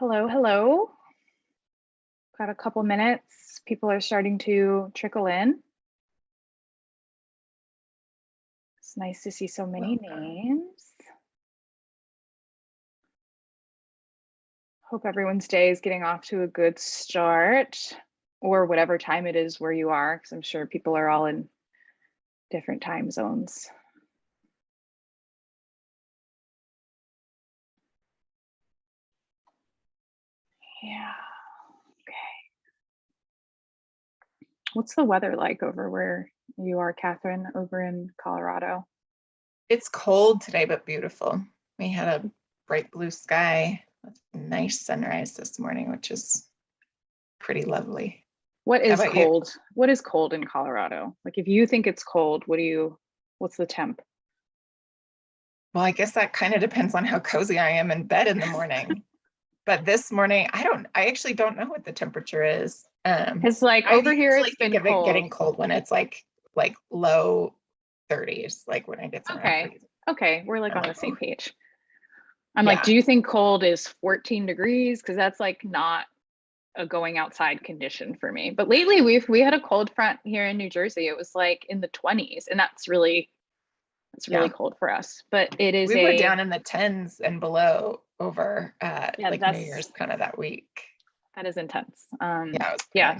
Hello, hello. Got a couple minutes. People are starting to trickle in. It's nice to see so many names. Hope everyone's day is getting off to a good start, or whatever time it is where you are, because I'm sure people are all in different time zones. Yeah, okay. What's the weather like over where you are, Catherine, over in Colorado? It's cold today, but beautiful. We had a bright blue sky, a nice sunrise this morning, which is pretty lovely. What is about you? cold? What is cold in Colorado? Like, if you think it's cold, what's the temp? Well, I guess that kind of depends on how cozy I am in bed in the morning. But this morning, I actually don't know what the temperature is. It's like I over here, usually it's been think of it cold. getting cold when it's like low 30s, like when it gets Okay. Okay, we're like on the same page. I'm Yeah. like, do you think cold is 14 degrees? Because that's like not a going outside condition for me. But lately we had a cold front here in New Jersey. It was like in the 20s, and that's really cold for us. But it is we were down in the 10s and below over like New Year's kind of that week. That is intense. Yeah,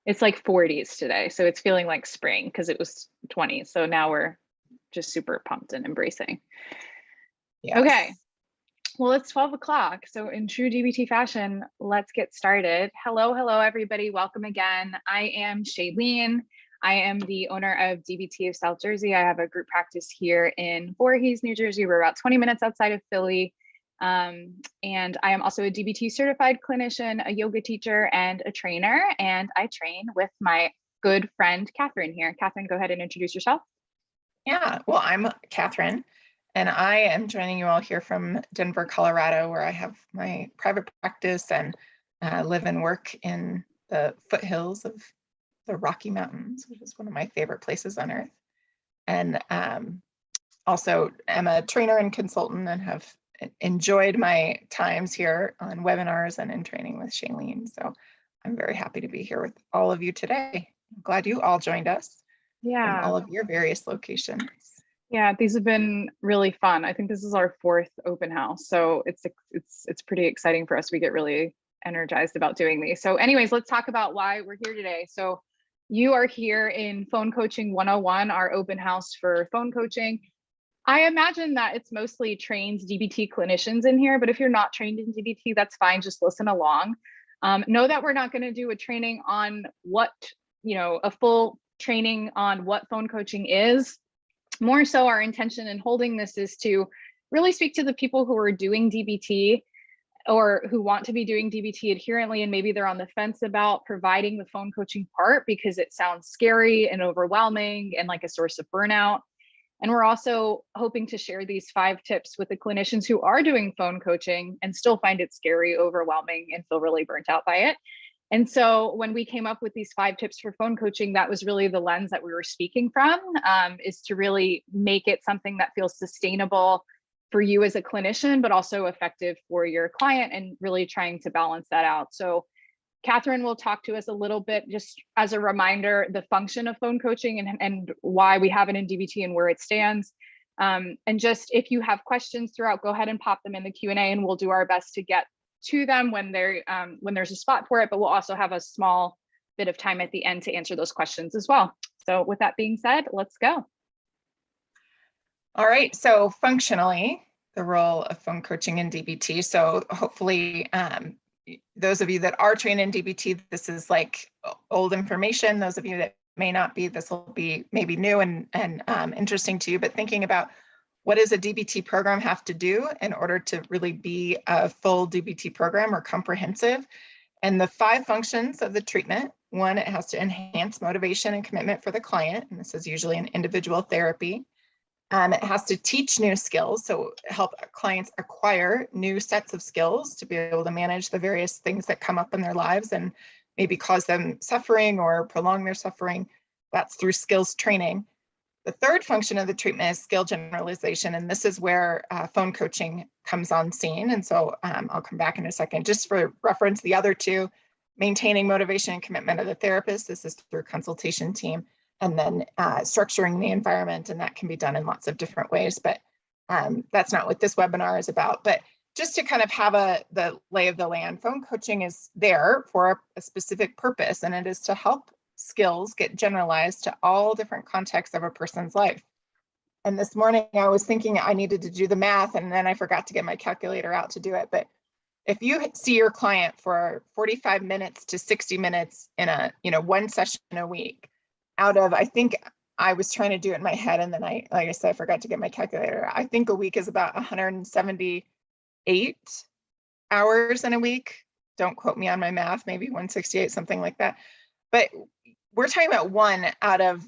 it's like 40s today, so it's feeling like spring because it was 20. So now we're just super pumped and embracing. Yes. Okay. Well, it's 12 o'clock. So in true DBT fashion, let's get started. Hello, everybody. Welcome again. I am Shailene. I am the owner of DBT of South Jersey. I have a group practice here in Voorhees, New Jersey. We're about 20 minutes outside of Philly. And I am also a DBT certified clinician, a yoga teacher, and a trainer. And I train with my good friend, Catherine here. Catherine, go ahead and introduce yourself. Yeah, well, I'm Catherine, and I am joining you all here from Denver, Colorado, where I have my private practice and live and work in the foothills of the Rocky Mountains, which is one of my favorite places on earth. And also am a trainer and consultant and have enjoyed my times here on webinars and in training with Shailene. So I'm very happy to be here with all of you today. I'm glad you all joined us. Yeah. From all of your various locations. Yeah, these have been really fun. I think this is our 4th open house, so it's pretty exciting for us. We get really energized about doing these. So anyways, let's talk about why we're here today. So you are here in Phone Coaching 101, our open house for phone coaching. I imagine that it's mostly trained DBT clinicians in here, but if you're not trained in DBT, that's fine. Just listen along. Know that we're not going to do a training on a full training on what phone coaching is. More so, our intention in holding this is to really speak to the people who are doing DBT or who want to be doing DBT adherently, and maybe they're on the fence about providing the phone coaching part because it sounds scary and overwhelming and like a source of burnout. And we're also hoping to share these 5 tips with the clinicians who are doing phone coaching and still find it scary, overwhelming, and feel really burnt out by it. And so when we came up with these 5 tips for phone coaching, that was really the lens that we were speaking from, is to really make it something that feels sustainable for you as a clinician, but also effective for your client, and really trying to balance that out. So Catherine will talk to us a little bit, just as a reminder, the function of phone coaching and why we have it in DBT and where it stands. And just if you have questions throughout, go ahead and pop them in the Q&A, and we'll do our best to get to them when there's a spot for it, but we'll also have a small bit of time at the end to answer those questions as well. So with that being said, let's go. All right, so functionally, the role of phone coaching in DBT. So hopefully those of you that are trained in DBT, this is like old information. Those of you that may not be, this will be maybe new and interesting to you, but thinking about what does a DBT program have to do in order to really be a full DBT program or comprehensive? And the 5 functions of the treatment: 1, it has to enhance motivation and commitment for the client, and this is usually an individual therapy. It has to teach new skills, so help clients acquire new sets of skills to be able to manage the various things that come up in their lives and maybe cause them suffering or prolong their suffering. That's through skills training. The third function of the treatment is skill generalization, and this is where phone coaching comes on scene. And so I'll come back in a second. Just for reference, the other two, maintaining motivation and commitment of the therapist, this is through consultation team, and then structuring the environment, and that can be done in lots of different ways, but that's not what this webinar is about. But just to kind of have the lay of the land, phone coaching is there for a specific purpose, and it is to help skills get generalized to all different contexts of a person's life. And this morning I was thinking I needed to do the math, and then I forgot to get my calculator out to do it. But if you see your client for 45 minutes to 60 minutes in a, one session a week, out of, I think I was trying to do it in my head, and then like I said, I forgot to get my calculator. I think a week is about 178 hours in a week. Don't quote me on my math, maybe 168, something like that. But we're talking about one out of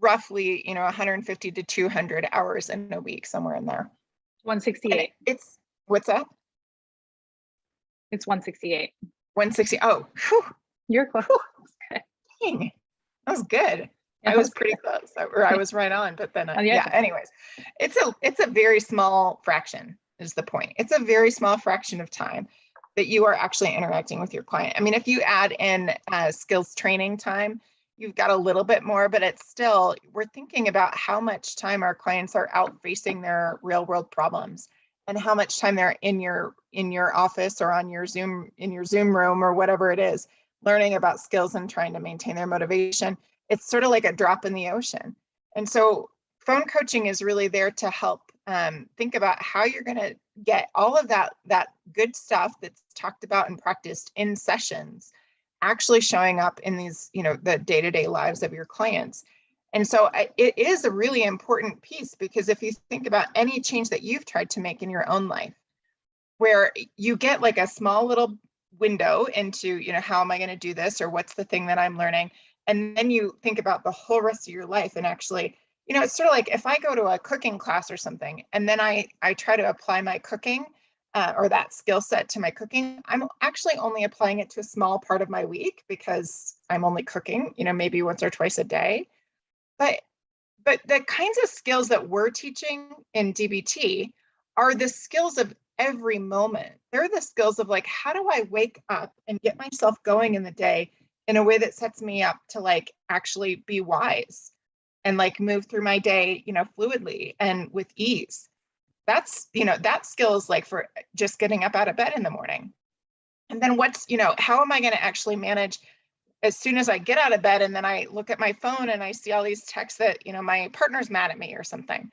roughly, 150 to 200 hours in a week, somewhere in there. 168. It's, what's that? It's 168. 160. Oh, whew. You're close. Dang, that was good. I was pretty close, or I was right on, but then, yeah, anyways, it's a very small fraction is the point. It's a very small fraction of time that you are actually interacting with your client. I mean, if you add in skills training time, you've got a little bit more, but it's still, we're thinking about how much time our clients are out facing their real world problems, and how much time they're in your office or on your Zoom, in your Zoom room or whatever it is, learning about skills and trying to maintain their motivation. It's sort of like a drop in the ocean. And so phone coaching is really there to help think about how you're going to get all of that good stuff that's talked about and practiced in sessions actually showing up in these, the day-to-day lives of your clients. And so it is a really important piece, because if you think about any change that you've tried to make in your own life, where you get like a small little window into, how am I going to do this, or what's the thing that I'm learning? And then you think about the whole rest of your life, and actually, it's sort of like if I go to a cooking class or something, and then I try to apply my cooking or that skill set to my cooking, I'm actually only applying it to a small part of my week, because I'm only cooking, maybe once or twice a day. But the kinds of skills that we're teaching in DBT are the skills of every moment. They're the skills of like, how do I wake up and get myself going in the day in a way that sets me up to like actually be wise and like move through my day, fluidly and with ease. That's, that skill is like for just getting up out of bed in the morning. And then what's, how am I going to actually manage as soon as I get out of bed and then I look at my phone and I see all these texts that, my partner's mad at me or something.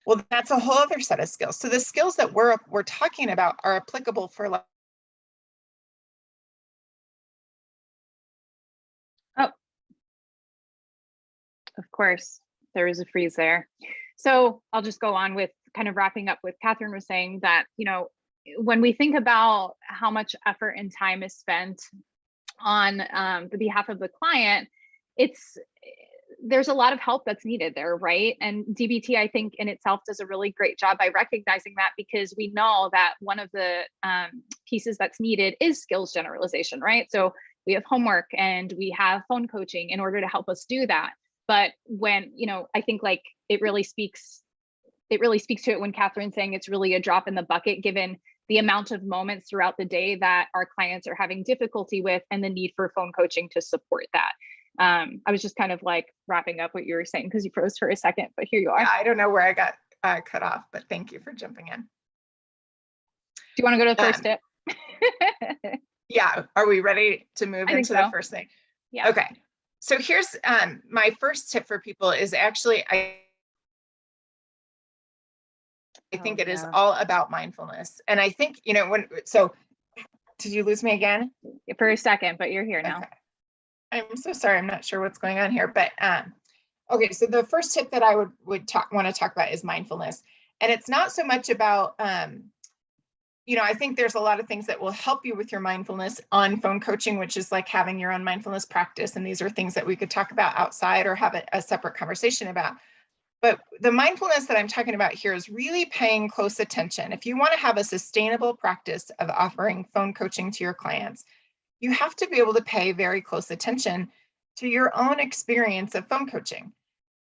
Well, that's a whole other set of skills. So the skills that we're talking about are applicable for like. Oh, of course, there was a freeze there. So I'll just go on with kind of wrapping up what Catherine was saying, that, when we think about how much effort and time is spent on the behalf of the client, there's a lot of help that's needed there, right? And DBT, I think, in itself does a really great job by recognizing that, because we know that one of the pieces that's needed is skills generalization, right? So we have homework and we have phone coaching in order to help us do that. But when, I think like it really speaks to it when Catherine's saying it's really a drop in the bucket, given the amount of moments throughout the day that our clients are having difficulty with, and the need for phone coaching to support that. I was just kind of like wrapping up what you were saying, because you froze for a second, but here you are. Yeah, I don't know where I got cut off, but thank you for jumping in. Do you want to go to the first tip? Yeah, are we ready to move into the first thing? Yeah. Okay, so here's my first tip for people is actually, I think it is all about mindfulness. And I think, so did you lose me again? For a second, but you're here now. Okay. I'm so sorry. I'm not sure what's going on here, but okay. So the first tip that I would want to talk about is mindfulness. And it's not so much about, I think there's a lot of things that will help you with your mindfulness on phone coaching, which is like having your own mindfulness practice. And these are things that we could talk about outside or have a separate conversation about. But the mindfulness that I'm talking about here is really paying close attention. If you want to have a sustainable practice of offering phone coaching to your clients, you have to be able to pay very close attention to your own experience of phone coaching.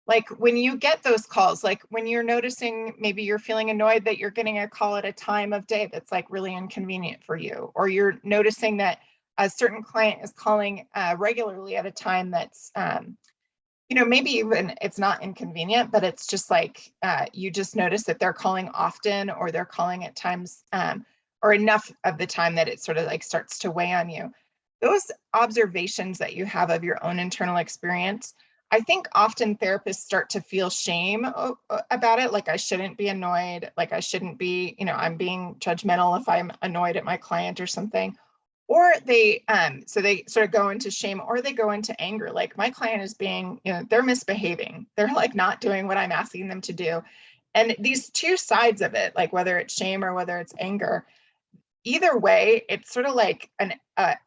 Like when you get those calls, like when you're noticing maybe you're feeling annoyed that you're getting a call at a time of day that's like really inconvenient for you, or you're noticing that a certain client is calling regularly at a time that's, maybe even it's not inconvenient, but it's just like you just notice that they're calling often, or they're calling at times or enough of the time that it sort of like starts to weigh on you. Those observations that you have of your own internal experience, I think often therapists start to feel shame about it. Like I shouldn't be annoyed, like I shouldn't be, I'm being judgmental if I'm annoyed at my client or something. Or so they sort of go into shame, or they go into anger. Like my client is being, they're misbehaving. They're like not doing what I'm asking them to do. And these two sides of it, like whether it's shame or whether it's anger, either way, it's sort of like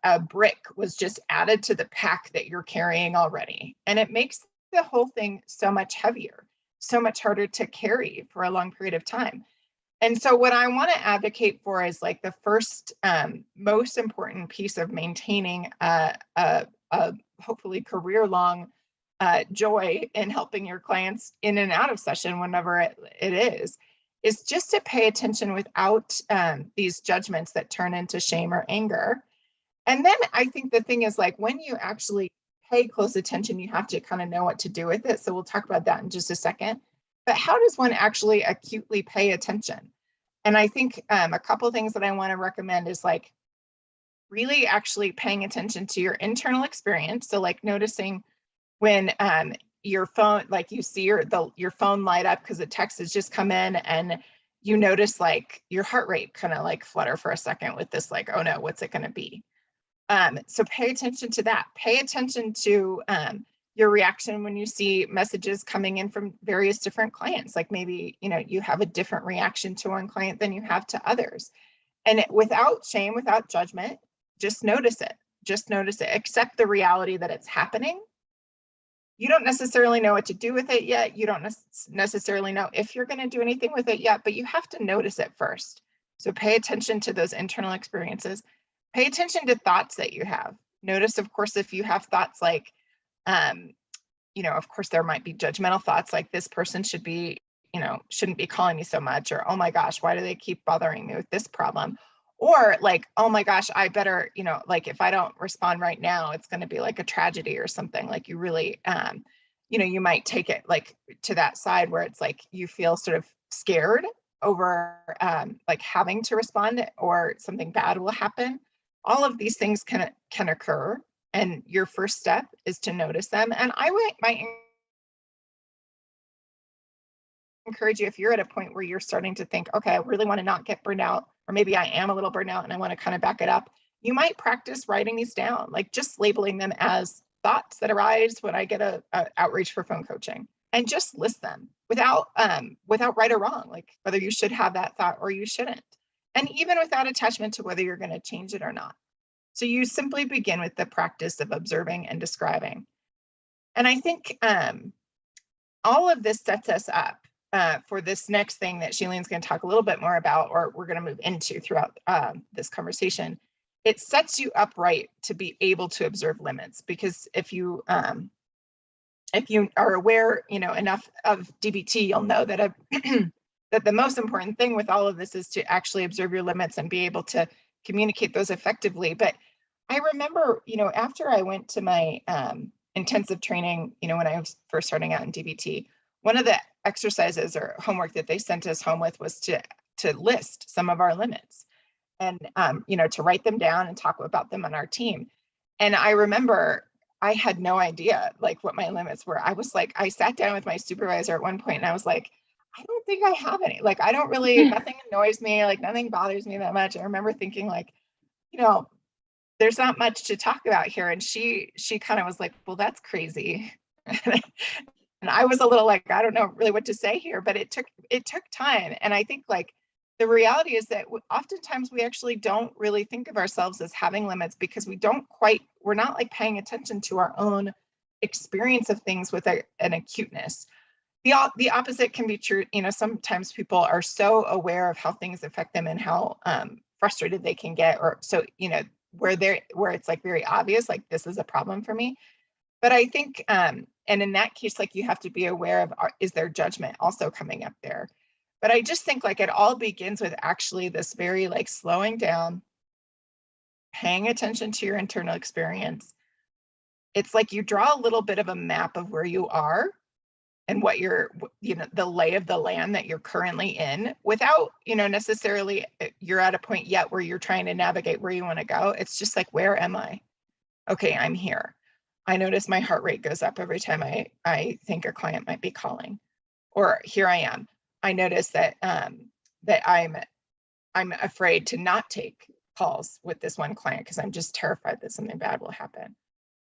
a brick was just added to the pack that you're carrying already. And it makes the whole thing so much heavier, so much harder to carry for a long period of time. And so what I want to advocate for is like the first most important piece of maintaining a hopefully career-long joy in helping your clients in and out of session whenever it is just to pay attention without these judgments that turn into shame or anger. And then I think the thing is, like, when you actually pay close attention, you have to kind of know what to do with it. So we'll talk about that in just a second. But how does one actually acutely pay attention? And I think a couple of things that I want to recommend is like really actually paying attention to your internal experience. So like noticing when your phone, like you see your phone light up because a text has just come in, and you notice like your heart rate kind of like flutter for a second with this like, oh no, what's it going to be? So pay attention to that. Pay attention to your reaction when you see messages coming in from various different clients. Like maybe, you have a different reaction to one client than you have to others. And without shame, without judgment, just notice it. Just notice it. Accept the reality that it's happening. You don't necessarily know what to do with it yet. You don't necessarily know if you're going to do anything with it yet, but you have to notice it first. So pay attention to those internal experiences. Pay attention to thoughts that you have. Notice, of course, if you have thoughts like, of course, there might be judgmental thoughts like this person shouldn't be calling me so much, or, oh my gosh, why do they keep bothering me with this problem? Or like, oh my gosh, I better, like if I don't respond right now, it's going to be like a tragedy or something. Like you really, you might take it like to that side where it's like you feel sort of scared over like having to respond, or something bad will happen. All of these things can occur, and your first step is to notice them. And I might encourage you, if you're at a point where you're starting to think, okay, I really want to not get burned out, or maybe I am a little burned out and I want to kind of back it up, you might practice writing these down, like just labeling them as thoughts that arise when I get a outreach for phone coaching, and just list them without right or wrong, like whether you should have that thought or you shouldn't, and even without attachment to whether you're going to change it or not. So you simply begin with the practice of observing and describing. And I think all of this sets us up for this next thing that Shailene's going to talk a little bit more about, or we're going to move into throughout this conversation. It sets you up right to be able to observe limits, because if you are aware, enough of DBT, you'll know that that the most important thing with all of this is to actually observe your limits and be able to communicate those effectively. But I remember, after I went to my intensive training, when I was first starting out in DBT, one of the exercises or homework that they sent us home with was to list some of our limits, and to write them down and talk about them on our team. And I remember I had no idea like what my limits were. I was like, I sat down with my supervisor at one point and I was like, I don't think I have any. Like, I don't really, nothing annoys me, like nothing bothers me that much. I remember thinking like, there's not much to talk about here. And she kind of was like, well, that's crazy. And I was a little like, I don't know really what to say here, but it took time. And I think like the reality is that oftentimes we actually don't really think of ourselves as having limits, because we're not like paying attention to our own experience of things with an acuteness. The opposite can be true. Sometimes people are so aware of how things affect them and how frustrated they can get, or so, where it's like very obvious, like this is a problem for me. But I think And in that case, like, you have to be aware of, is there judgment also coming up there? But I just think like it all begins with actually this very like slowing down, paying attention to your internal experience. It's like you draw a little bit of a map of where you are and what you're, the lay of the land that you're currently in, without, necessarily you're at a point yet where you're trying to navigate where you want to go. It's just like, where am I? Okay, I'm here. I notice my heart rate goes up every time I think a client might be calling, or here I am. I notice that that I'm afraid to not take calls with this one client because I'm just terrified that something bad will happen.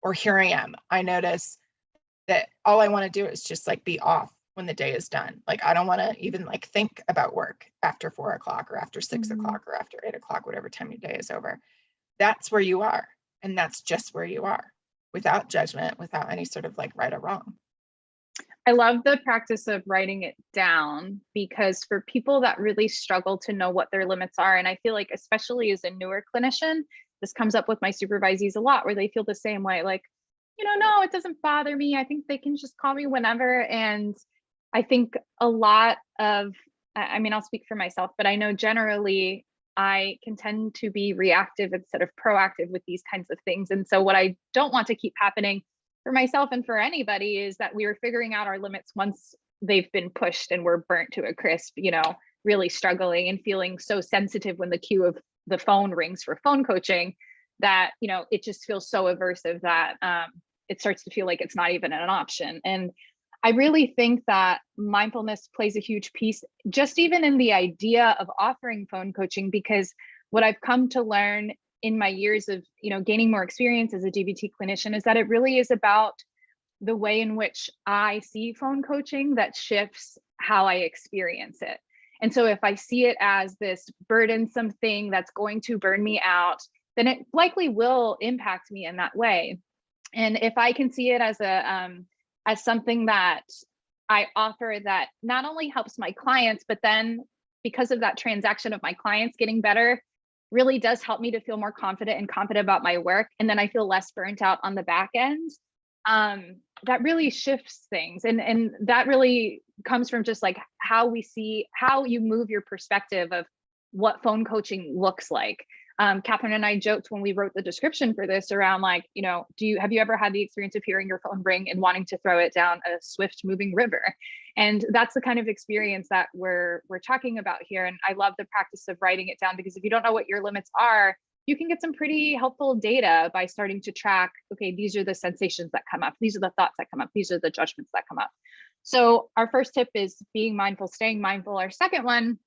Or here I am. I notice that all I want to do is just like be off when the day is done. Like, I don't want to even like think about work after 4 o'clock or after 6 o'clock or after 8 o'clock, whatever time your day is over. That's where you are. And that's just where you are, without judgment, without any sort of like right or wrong. I love the practice of writing it down, because for people that really struggle to know what their limits are, and I feel like especially as a newer clinician, this comes up with my supervisees a lot, where they feel the same way, like, no, it doesn't bother me. I think they can just call me whenever. And I think a lot of, I mean, I'll speak for myself, but I know generally I can tend to be reactive instead of proactive with these kinds of things. And so what I don't want to keep happening for myself and for anybody is that we are figuring out our limits once they've been pushed and we're burnt to a crisp, really struggling and feeling so sensitive when the cue of the phone rings for phone coaching that, it just feels so aversive that it starts to feel like it's not even an option. And I really think that mindfulness plays a huge piece, just even in the idea of offering phone coaching, because what I've come to learn in my years of, gaining more experience as a DBT clinician is that it really is about the way in which I see phone coaching that shifts how I experience it. And so if I see it as this burdensome thing that's going to burn me out, then it likely will impact me in that way. And if I can see it as something that I offer that not only helps my clients, but then because of that transaction of my clients getting better, really does help me to feel more confident and competent about my work. And then I feel less burnt out on the back end. That really shifts things. And that really comes from just like how you move your perspective of what phone coaching looks like. Catherine and I joked when we wrote the description for this around like, have you ever had the experience of hearing your phone ring and wanting to throw it down a swift moving river? And that's the kind of experience that we're talking about here. And I love the practice of writing it down, because if you don't know what your limits are, you can get some pretty helpful data by starting to track, okay, these are the sensations that come up. These are the thoughts that come up. These are the judgments that come up. So our first tip is being mindful, staying mindful. Our second one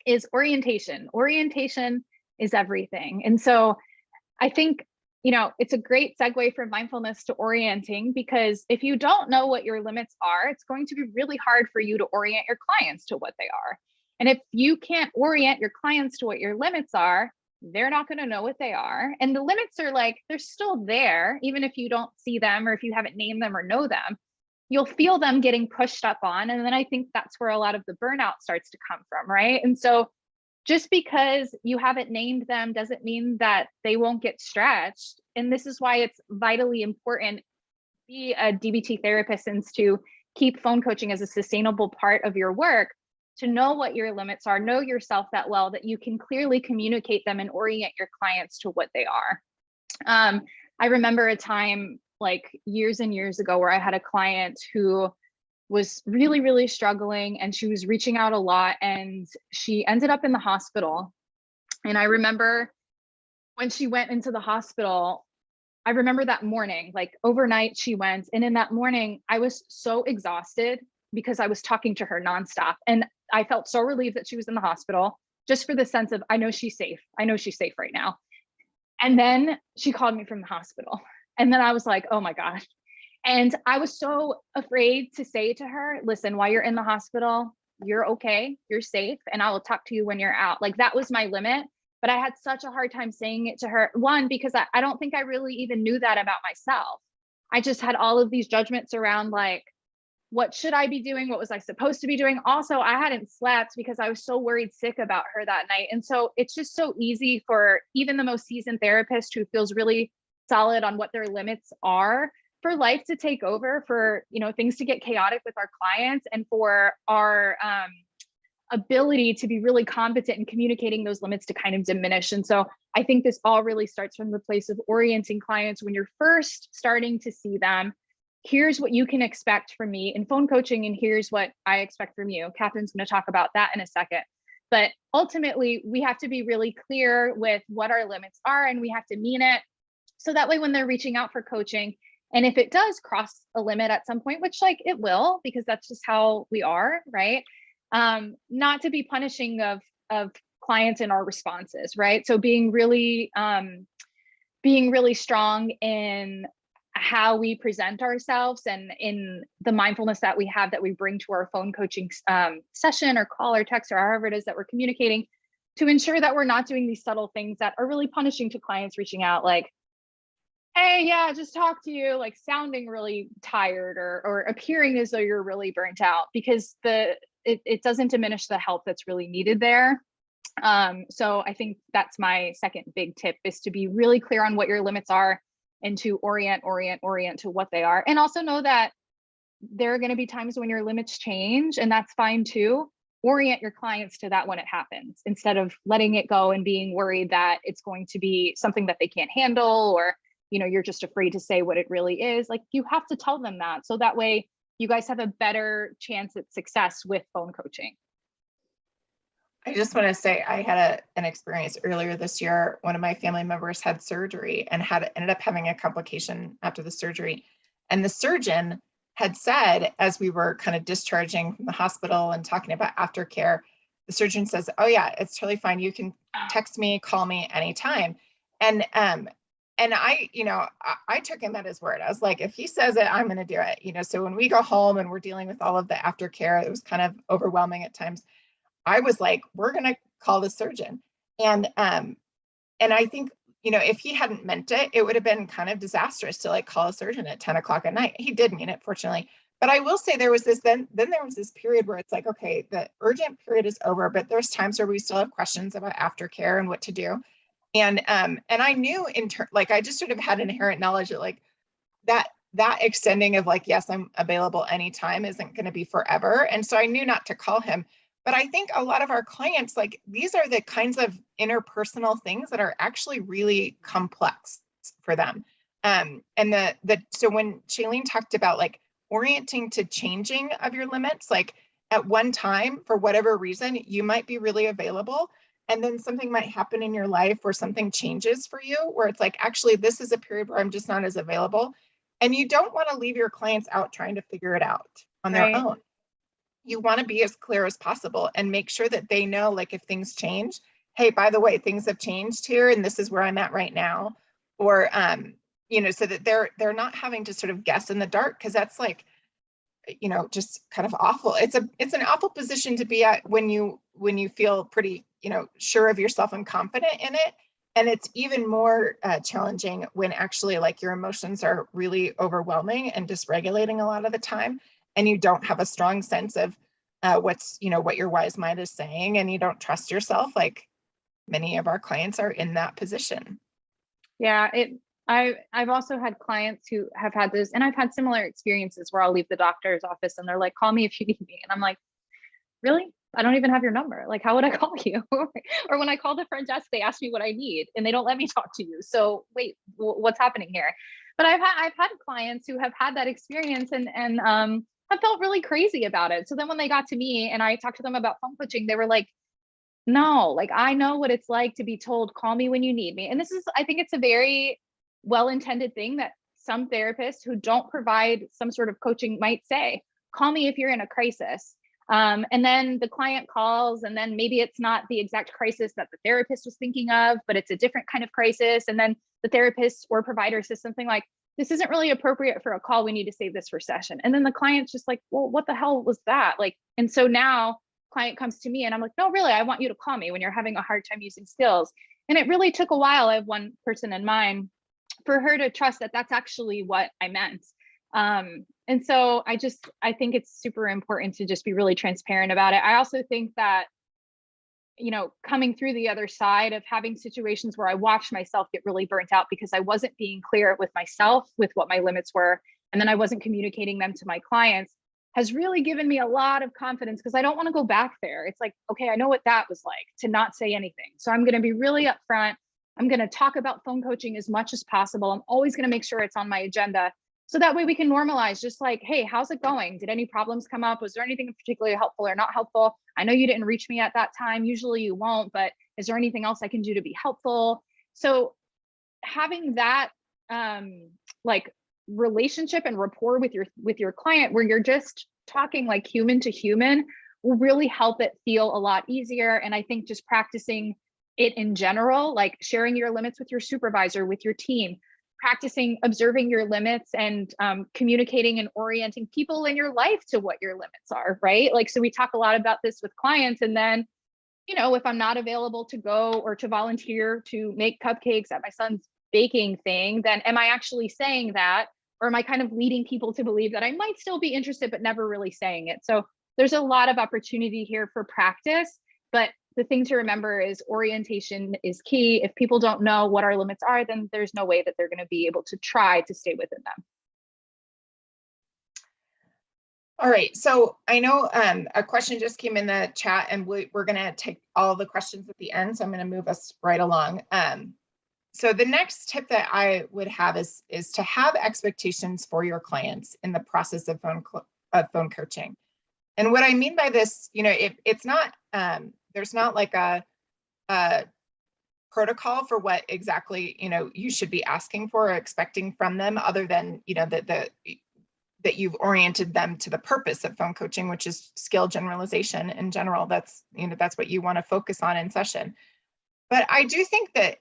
is orientation. Orientation is everything. And so I think, it's a great segue from mindfulness to orienting, because if you don't know what your limits are, it's going to be really hard for you to orient your clients to what they are. And if you can't orient your clients to what your limits are, they're not going to know what they are. And the limits are like, they're still there, even if you don't see them or if you haven't named them or know them. You'll feel them getting pushed up on. And then I think that's where a lot of the burnout starts to come from, right? And so just because you haven't named them doesn't mean that they won't get stretched. And this is why it's vitally important to be a DBT therapist and to keep phone coaching as a sustainable part of your work, to know what your limits are, know yourself that well, that you can clearly communicate them and orient your clients to what they are. I remember a time like years and years ago where I had a client who was really, really struggling, and she was reaching out a lot, and she ended up in the hospital. And I remember when she went into the hospital, I remember that morning, like overnight she went, and in that morning I was so exhausted because I was talking to her nonstop. And I felt so relieved that she was in the hospital, just for the sense of, I know she's safe. I know she's safe right now. And then she called me from the hospital. And then I was like, oh my gosh. And I was so afraid to say to her, listen, while you're in the hospital, you're okay, you're safe, and I will talk to you when you're out. Like, that was my limit. But I had such a hard time saying it to her. One, because I don't think I really even knew that about myself. I just had all of these judgments around like, what should I be doing? What was I supposed to be doing? Also, I hadn't slept because I was so worried sick about her that night. And so it's just so easy for even the most seasoned therapist who feels really solid on what their limits are for life to take over, for, things to get chaotic with our clients, and for our ability to be really competent in communicating those limits to kind of diminish. And so I think this all really starts from the place of orienting clients when you're first starting to see them. Here's what you can expect from me in phone coaching, and here's what I expect from you. Catherine's going to talk about that in a second. But ultimately, we have to be really clear with what our limits are, and we have to mean it. So that way, when they're reaching out for coaching, and if it does cross a limit at some point, which like it will, because that's just how we are, right? Not to be punishing of clients in our responses, right? So being really strong in how we present ourselves, and in the mindfulness that we have, that we bring to our phone coaching session or call or text or however it is that we're communicating, to ensure that we're not doing these subtle things that are really punishing to clients reaching out, like, hey, yeah, just talk to you, like sounding really tired, or appearing as though you're really burnt out, because it doesn't diminish the help that's really needed there. So I think that's my second big tip, is to be really clear on what your limits are, and to orient to what they are. And also know that there are going to be times when your limits change, and that's fine too. Orient your clients to that when it happens, instead of letting it go and being worried that it's going to be something that they can't handle, or you're just afraid to say what it really is. Like, you have to tell them that, so that way you guys have a better chance at success with phone coaching. I just want to say, I had an experience earlier this year. One of my family members had surgery and ended up having a complication after the surgery. And the surgeon had said, as we were kind of discharging from the hospital and talking about aftercare, the surgeon says, "Oh yeah, it's totally fine. You can text me, call me anytime." And I took him at his word. I was like, if he says it, I'm going to do it. So when we go home and we're dealing with all of the aftercare, it was kind of overwhelming at times. I was like, we're going to call the surgeon. And I think, if he hadn't meant it, it would have been kind of disastrous to like call a surgeon at 10 o'clock at night. He did mean it, fortunately. But I will say there was this, then there was this period where it's like, okay, the urgent period is over, but there's times where we still have questions about aftercare and what to do. And I knew like, I just sort of had inherent knowledge that like that extending of like, yes, I'm available anytime isn't going to be forever. And so I knew not to call him. But I think a lot of our clients, like, these are the kinds of interpersonal things that are actually really complex for them. And so when Shailene talked about like orienting to changing of your limits, like at one time, for whatever reason, you might be really available. And then something might happen in your life where something changes for you, where it's like, actually, this is a period where I'm just not as available. And you don't want to leave your clients out trying to figure it out on their own. You want to be as clear as possible and make sure that they know, like, if things change, hey, by the way, things have changed here, and this is where I'm at right now. Or, so that they're not having to sort of guess in the dark, because that's like, just kind of awful. It's an awful position to be at when you feel pretty, sure of yourself and confident in it. And it's even more challenging when actually like your emotions are really overwhelming and dysregulating a lot of the time, and you don't have a strong sense of what your wise mind is saying, and you don't trust yourself. Like, many of our clients are in that position. Yeah, I've also had clients who have had this, and I've had similar experiences where I'll leave the doctor's office and they're like, call me if you need me. And I'm like, really? I don't even have your number. Like, how would I call you? Or when I call the front desk, they ask me what I need and they don't let me talk to you. So wait, what's happening here? But I've had clients who have had that experience and have felt really crazy about it. So then when they got to me and I talked to them about phone coaching, they were like, no, like, I know what it's like to be told, call me when you need me. And I think it's a very well-intended thing that some therapists who don't provide some sort of coaching might say, call me if you're in a crisis. And then the client calls, and then maybe it's not the exact crisis that the therapist was thinking of, but it's a different kind of crisis. And then the therapist or provider says something like, this isn't really appropriate for a call. We need to save this for session. And then the client's just like, well, what the hell was that? Like, and so now client comes to me and I'm like, no, really, I want you to call me when you're having a hard time using skills. And it really took a while. I have one person in mind for her to trust that that's actually what I meant. And so I think it's super important to just be really transparent about it. I also think that, coming through the other side of having situations where I watched myself get really burnt out because I wasn't being clear with myself with what my limits were, and then I wasn't communicating them to my clients, has really given me a lot of confidence, because I don't want to go back there. It's like, okay, I know what that was like to not say anything. So I'm going to be really upfront. I'm going to talk about phone coaching as much as possible. I'm always going to make sure it's on my agenda. So that way we can normalize, just like, hey, how's it going? Did any problems come up? Was there anything particularly helpful or not helpful? I know you didn't reach me at that time. Usually you won't, but is there anything else I can do to be helpful? So having that like relationship and rapport with your client, where you're just talking like human to human, will really help it feel a lot easier. And I think just practicing it in general, like sharing your limits with your supervisor, with your team, practicing observing your limits, and communicating and orienting people in your life to what your limits are, right? Like, so we talk a lot about this with clients, and then, you know, if I'm not available to go or to volunteer to make cupcakes at my son's baking thing, then am I actually saying that? Or am I kind of leading people to believe that I might still be interested, but never really saying it? So there's a lot of opportunity here for practice. But the thing to remember is orientation is key. If people don't know what our limits are, then there's no way that they're going to be able to try to stay within them. All right, so I know a question just came in the chat, and we're going to take all the questions at the end, so I'm going to move us right along. So the next tip that I would have is to have expectations for your clients in the process of phone coaching. And what I mean by this, you know, it's not there's not like a protocol for what exactly, you know, you should be asking for or expecting from them, other than, you know, that you've oriented them to the purpose of phone coaching, which is skill generalization in general. That's, you know, that's what you want to focus on in session. But I do think that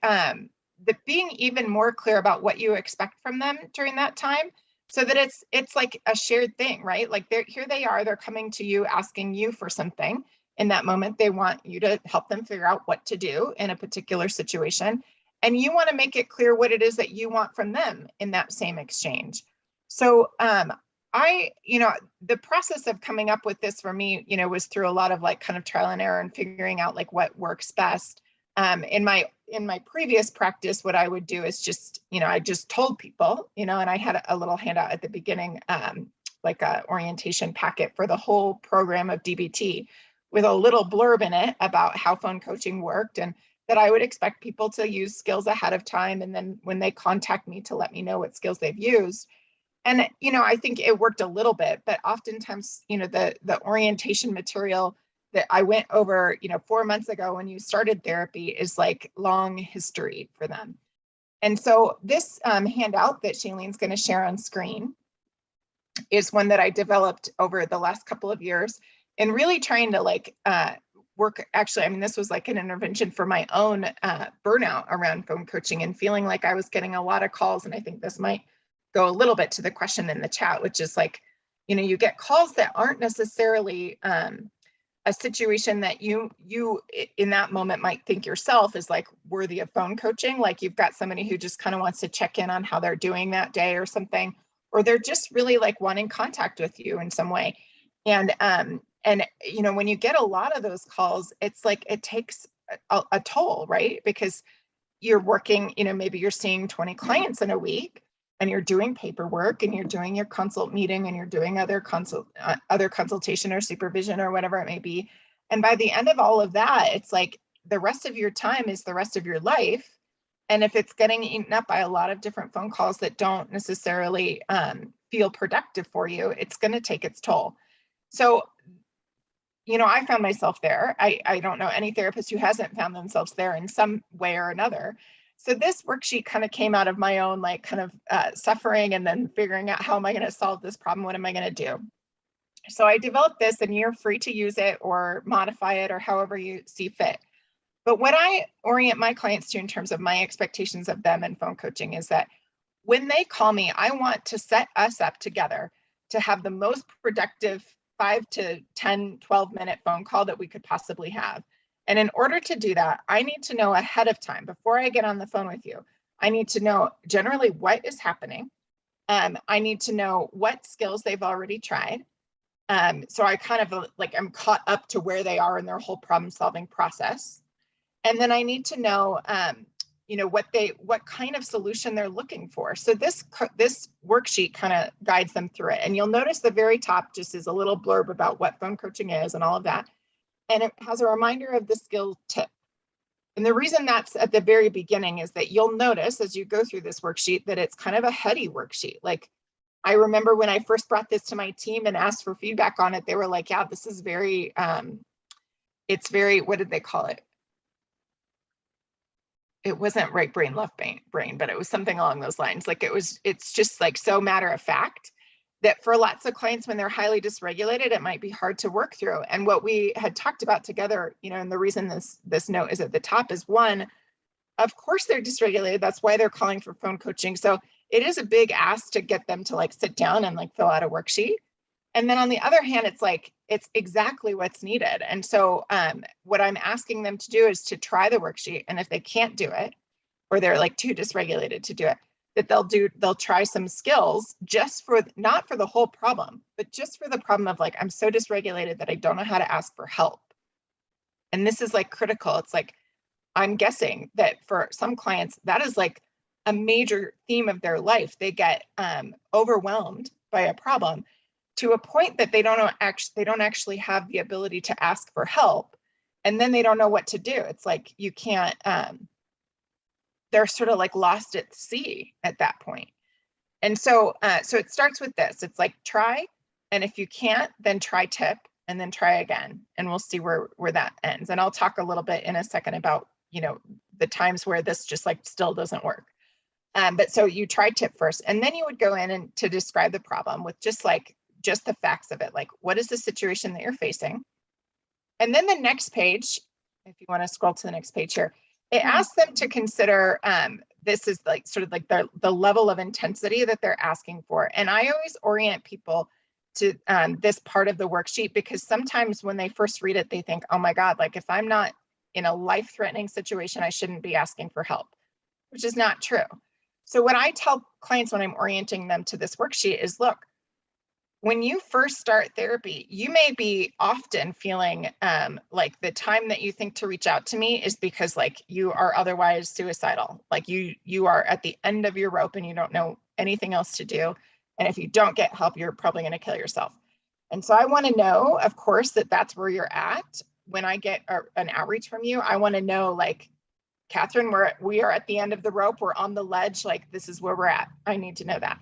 that being even more clear about what you expect from them during that time, so that it's like a shared thing, right? Like here they are, they're coming to you, asking you for something. In that moment, they want you to help them figure out what to do in a particular situation. And you want to make it clear what it is that you want from them in that same exchange. So you know, the process of coming up with this for me, you know, was through a lot of like kind of trial and error and figuring out like what works best. In my previous practice, what I would do is just, you know, I just told people, you know, and I had a little handout at the beginning, like a orientation packet for the whole program of DBT, with a little blurb in it about how phone coaching worked, and that I would expect people to use skills ahead of time, and then when they contact me, to let me know what skills they've used. And, you know, I think it worked a little bit, but oftentimes, you know, the orientation material that I went over, you know, 4 months ago when you started therapy is like long history for them. And so this handout that Shailene's going to share on screen is one that I developed over the last couple of years, and really trying to like work. Actually, I mean, this was like an intervention for my own burnout around phone coaching, and feeling like I was getting a lot of calls. And I think this might go a little bit to the question in the chat, which is like, you know, you get calls that aren't necessarily a situation that you in that moment might think yourself is like worthy of phone coaching. Like you've got somebody who just kind of wants to check in on how they're doing that day or something, or they're just really like wanting contact with you in some way. And you know, when you get a lot of those calls, it's like it takes a toll, right? Because you're working, you know, maybe you're seeing 20 clients in a week, and you're doing paperwork, and you're doing your consult meeting, and you're doing other consultation or supervision or whatever it may be. And by the end of all of that, it's like the rest of your time is the rest of your life. And if it's getting eaten up by a lot of different phone calls that don't necessarily feel productive for you, it's going to take its toll. So, you know, I found myself there. I don't know any therapist who hasn't found themselves there in some way or another. So this worksheet kind of came out of my own like kind of suffering, and then figuring out, how am I going to solve this problem? What am I going to do? So I developed this, and you're free to use it or modify it or however you see fit. But what I orient my clients to in terms of my expectations of them in phone coaching is that when they call me, I want to set us up together to have the most productive 5 to 10, 12-minute phone call that we could possibly have. And in order to do that, I need to know ahead of time, before I get on the phone with you, I need to know generally what is happening. I need to know what skills they've already tried. So I kind of like I'm caught up to where they are in their whole problem solving process. And then I need to know, what kind of solution they're looking for. So this worksheet kind of guides them through it. And you'll notice the very top just is a little blurb about what phone coaching is and all of that. And it has a reminder of the skill tip. And the reason that's at the very beginning is that you'll notice as you go through this worksheet that it's kind of a heady worksheet. Like, I remember when I first brought this to my team and asked for feedback on it, they were like, yeah, this is very, it's very, what did they call it? It wasn't right brain, left brain, but it was something along those lines. Like it's just like so matter of fact that for lots of clients, when they're highly dysregulated, it might be hard to work through. And what we had talked about together, and the reason this note is at the top is, one, of course they're dysregulated. That's why they're calling for phone coaching. So it is a big ask to get them to like sit down and like fill out a worksheet. And then on the other hand, it's exactly what's needed. And so what I'm asking them to do is to try the worksheet. And if they can't do it, or they're like too dysregulated to do it, that they'll try some skills just for, not for the whole problem, but just for the problem of like, I'm so dysregulated that I don't know how to ask for help. And this is like critical. It's like, I'm guessing that for some clients, that is like a major theme of their life. They get overwhelmed by a problem to a point that they don't actually have the ability to ask for help. And then they don't know what to do. It's like, you can't, they're sort of like lost at sea at that point. And so it starts with this. It's like, try, and if you can't, then try tip, and then try again. And we'll see where that ends. And I'll talk a little bit in a second about, the times where this just like still doesn't work. But so you try tip first, and then you would go in and to describe the problem with just the facts of it. Like, what is the situation that you're facing? And then the next page, if you want to scroll to the next page here, it asks them to consider, this is like sort of like the level of intensity that they're asking for. And I always orient people to this part of the worksheet, because sometimes when they first read it, they think, oh my God, like if I'm not in a life-threatening situation, I shouldn't be asking for help, which is not true. So what I tell clients when I'm orienting them to this worksheet is, look, when you first start therapy, you may be often feeling like the time that you think to reach out to me is because like you are otherwise suicidal. Like you are at the end of your rope and you don't know anything else to do. And if you don't get help, you're probably going to kill yourself. And so I want to know, of course, that that's where you're at. When I get an outreach from you, I want to know, like, Catherine, we are at the end of the rope. We're on the ledge. Like, this is where we're at. I need to know that.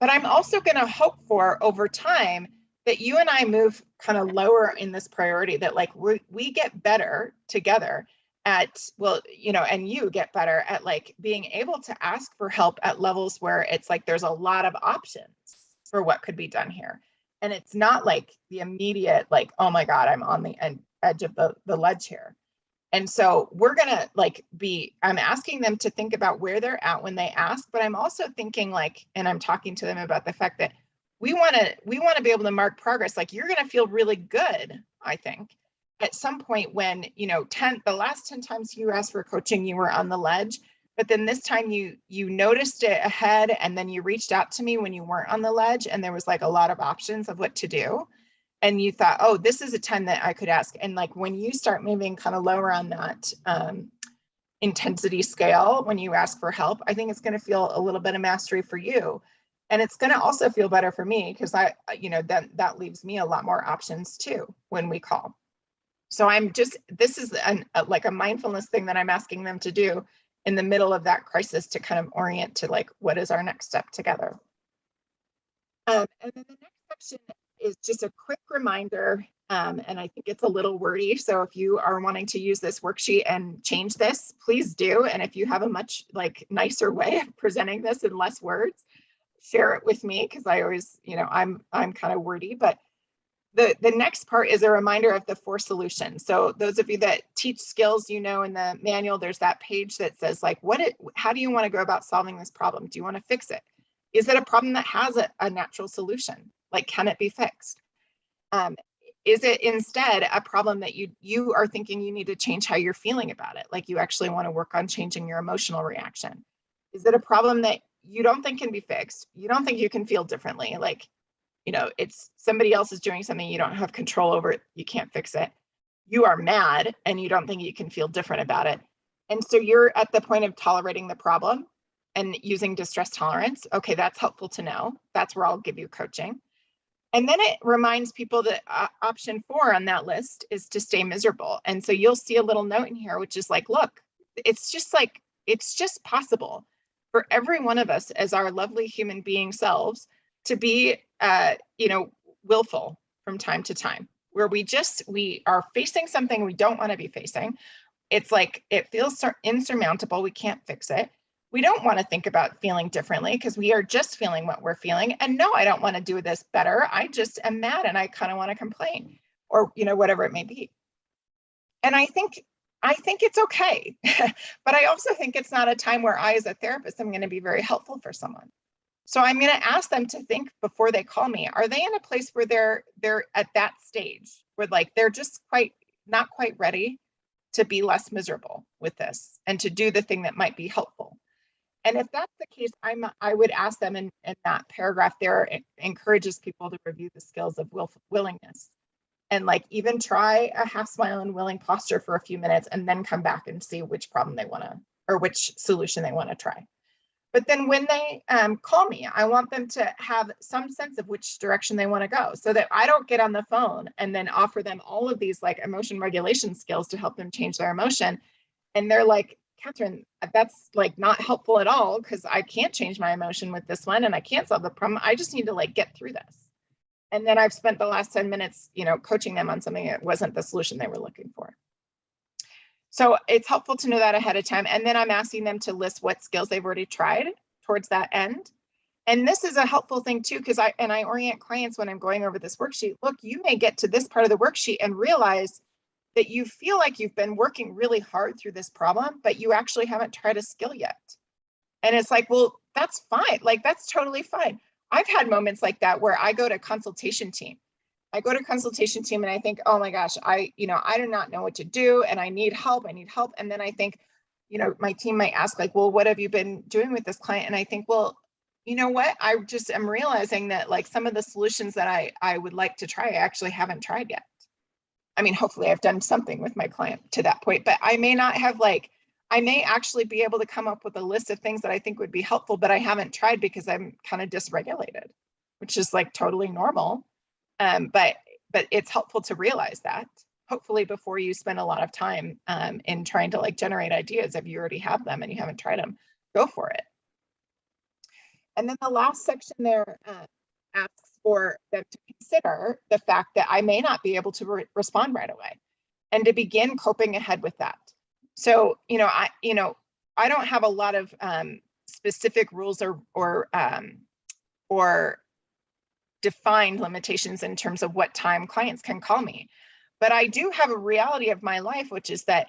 But I'm also going to hope for over time that you and I move kind of lower in this priority, that like we get better together at, well, and you get better at like being able to ask for help at levels where it's like there's a lot of options for what could be done here. And it's not like the immediate, like, oh my God, I'm on the edge of the ledge here. And so we're going to I'm asking them to think about where they're at when they ask, but I'm also thinking like, and I'm talking to them about the fact that we want to be able to mark progress. Like, you're going to feel really good, I think, at some point when, the last 10 times you asked for coaching, you were on the ledge, but then this time you noticed it ahead, and then you reached out to me when you weren't on the ledge, and there was like a lot of options of what to do. And you thought, oh, this is a time that I could ask. And like, when you start moving kind of lower on that intensity scale, when you ask for help, I think it's going to feel a little bit of mastery for you. And it's going to also feel better for me, because that leaves me a lot more options too when we call. So this is like a mindfulness thing that I'm asking them to do in the middle of that crisis, to kind of orient to like, what is our next step together? And then the next section is just a quick reminder, and I think it's a little wordy. So if you are wanting to use this worksheet and change this, please do. And if you have a much like nicer way of presenting this in less words, share it with me, because I always, I'm kind of wordy. But the next part is a reminder of the 4 solutions. So those of you that teach skills, in the manual, there's that page that says like, how do you want to go about solving this problem? Do you want to fix it? Is it a problem that has a natural solution? Like, can it be fixed? Is it instead a problem that you are thinking you need to change how you're feeling about it? Like, you actually want to work on changing your emotional reaction? Is it a problem that you don't think can be fixed? You don't think you can feel differently? Like, it's somebody else is doing something you don't have control over. You can't fix it. You are mad and you don't think you can feel different about it. And so you're at the point of tolerating the problem and using distress tolerance. Okay, that's helpful to know. That's where I'll give you coaching. And then it reminds people that option 4 on that list is to stay miserable. And so you'll see a little note in here, which is like, look, it's just possible for every one of us as our lovely human being selves to be, willful from time to time, where we are facing something we don't want to be facing. It's like, it feels insurmountable. We can't fix it. We don't want to think about feeling differently because we are just feeling what we're feeling. And no, I don't want to do this better. I just am mad and I kind of want to complain, or, whatever it may be. And I think it's okay. But I also think it's not a time where I, as a therapist, am going to be very helpful for someone. So I'm going to ask them to think before they call me, are they in a place where they're at that stage where like they're just not quite ready to be less miserable with this and to do the thing that might be helpful? And if that's the case, I would ask them in that paragraph there, it encourages people to review the skills of willingness, and like even try a half smile and willing posture for a few minutes and then come back and see which problem they want to, or which solution they want to try. But then when they call me, I want them to have some sense of which direction they want to go, so that I don't get on the phone and then offer them all of these like emotion regulation skills to help them change their emotion. And they're like, Catherine, that's like not helpful at all because I can't change my emotion with this one and I can't solve the problem. I just need to like get through this. And then I've spent the last 10 minutes, coaching them on something that wasn't the solution they were looking for. So it's helpful to know that ahead of time. And then I'm asking them to list what skills they've already tried towards that end. And this is a helpful thing too, because I orient clients when I'm going over this worksheet. Look, you may get to this part of the worksheet and realize that you feel like you've been working really hard through this problem, but you actually haven't tried a skill yet. And it's like, well, that's fine. Like, that's totally fine. I've had moments like that where I go to consultation team. And I think, oh my gosh, I do not know what to do and I need help. And then I think, my team might ask like, well, what have you been doing with this client? And I think, well, you know what? I just am realizing that like some of the solutions that I would like to try, I actually haven't tried yet. I mean, hopefully I've done something with my client to that point, but I may not have I may actually be able to come up with a list of things that I think would be helpful, but I haven't tried because I'm kind of dysregulated, which is like totally normal. But it's helpful to realize that, hopefully before you spend a lot of time in trying to like generate ideas. If you already have them and you haven't tried them, go for it. And then the last section there asks for them to consider the fact that I may not be able to respond right away, and to begin coping ahead with that. So, I don't have a lot of specific rules or defined limitations in terms of what time clients can call me, but I do have a reality of my life, which is that,